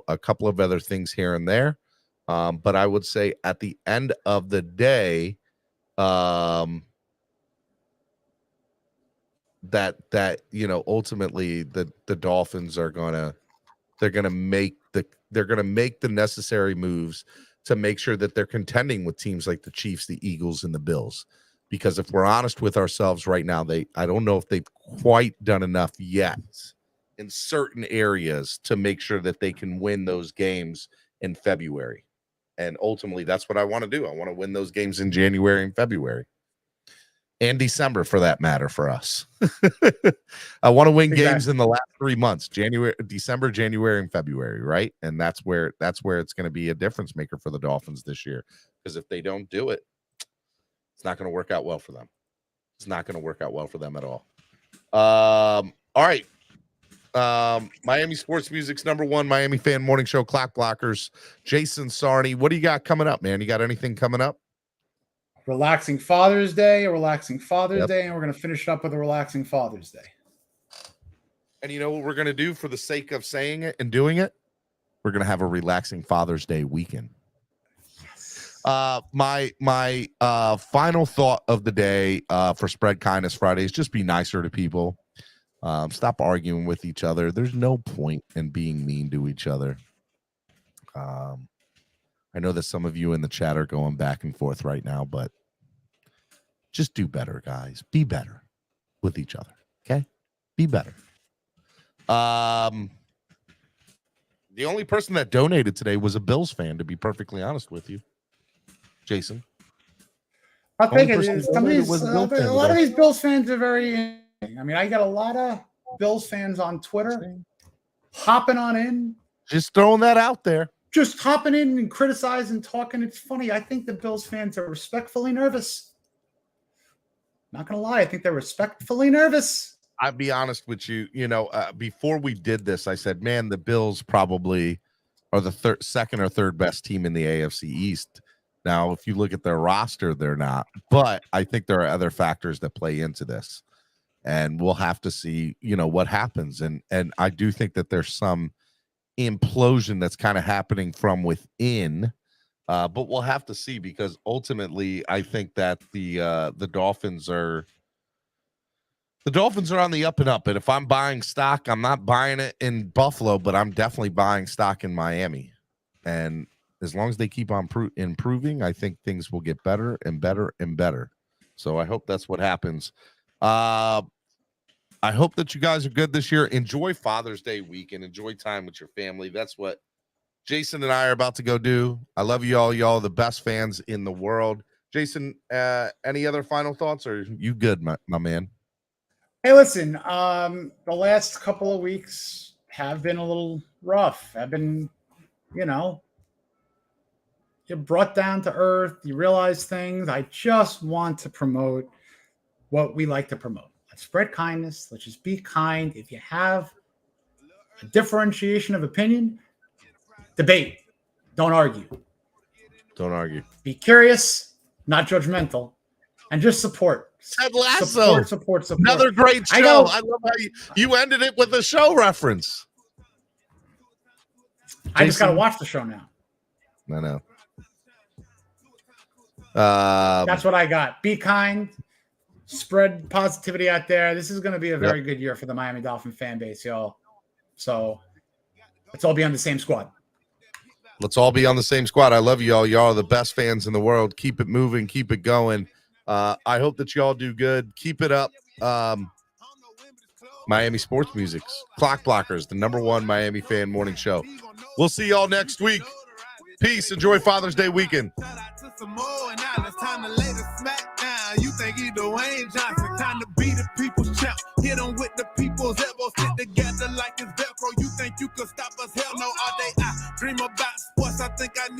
a couple of other things here and there. But I would say at the end of the day, that ultimately the Dolphins are gonna make the necessary moves to make sure that they're contending with teams like the Chiefs, the Eagles, and the Bills. Because if we're honest with ourselves right now, I don't know if they've quite done enough yet in certain areas to make sure that they can win those games in February. And ultimately, that's what I want to do. I want to win those games in January and February. And December, for that matter, for us. I want to win games in the last 3 months, December, January, and February, right? And that's where it's going to be a difference maker for the Dolphins this year. Because if they don't do it, it's not going to work out well for them. It's not going to work out well for them at all. All right. Miami Sports Music's number one Miami fan morning show, Clock Blockers. Jason Sarney, what do you got coming up, man? You got anything coming up? Relaxing Father's Day, and we're going to finish it up with a relaxing Father's Day. And you know what we're going to do for the sake of saying it and doing it? We're going to have a relaxing Father's Day weekend. Yes. My final thought of the day for Spread Kindness Friday is just be nicer to people. Stop arguing with each other. There's no point in being mean to each other. I know that some of you in the chat are going back and forth right now, but just do better, guys. Be better with each other. Okay? Be better. The only person that donated today was a Bills fan, to be perfectly honest with you. Jason. I think a a lot of these Bills fans are very. I mean, I got a lot of Bills fans on Twitter hopping on in. Just throwing that out there. Just hopping in and criticizing, talking. It's funny. I think the Bills fans are respectfully nervous. Not going to lie. I think they're respectfully nervous. I'll be honest with you. Before we did this, I said, man, the Bills probably are the second or third best team in the AFC East. Now, if you look at their roster, they're not. But I think there are other factors that play into this. And we'll have to see, what happens. And I do think that there's some implosion that's kind of happening from within. But we'll have to see, because ultimately I think that the Dolphins are on the up and up. And if I'm buying stock, I'm not buying it in Buffalo, but I'm definitely buying stock in Miami. And as long as they keep on improving, I think things will get better and better and better. So I hope that's what happens. I hope that you guys are good this year. Enjoy Father's Day weekend. Enjoy time with your family. That's what Jason and I are about to go do. I love you all. Y'all are the best fans in the world. Jason, any other final thoughts, or you good, my man? Hey, listen, the last couple of weeks have been a little rough. I've been, you're brought down to earth. You realize things. I just want to promote what we like to promote. Let's spread kindness. Let's just be kind. If you have a differentiation of opinion, debate. Don't argue. Don't argue. Be curious, not judgmental, and just support. Ted Lasso. Support. Another great show. I love how you ended it with a show reference. I just got to watch the show now. I know. That's what I got. Be kind. Spread positivity out there. This is going to be a very good year for the Miami Dolphin fan base, y'all. So let's all be on the same squad. Let's all be on the same squad. I love you all. Y'all are the best fans in the world. Keep it moving. Keep it going. I hope that y'all do good. Keep it up. Miami Sports Music's Clock Blockers, the #1 Miami fan morning show. We'll see y'all next week. Peace. Enjoy Father's Day weekend. You think he Dwayne Johnson? Time to be the people's champ. Hit him with the people's elbows. Sit together like it's Velcro.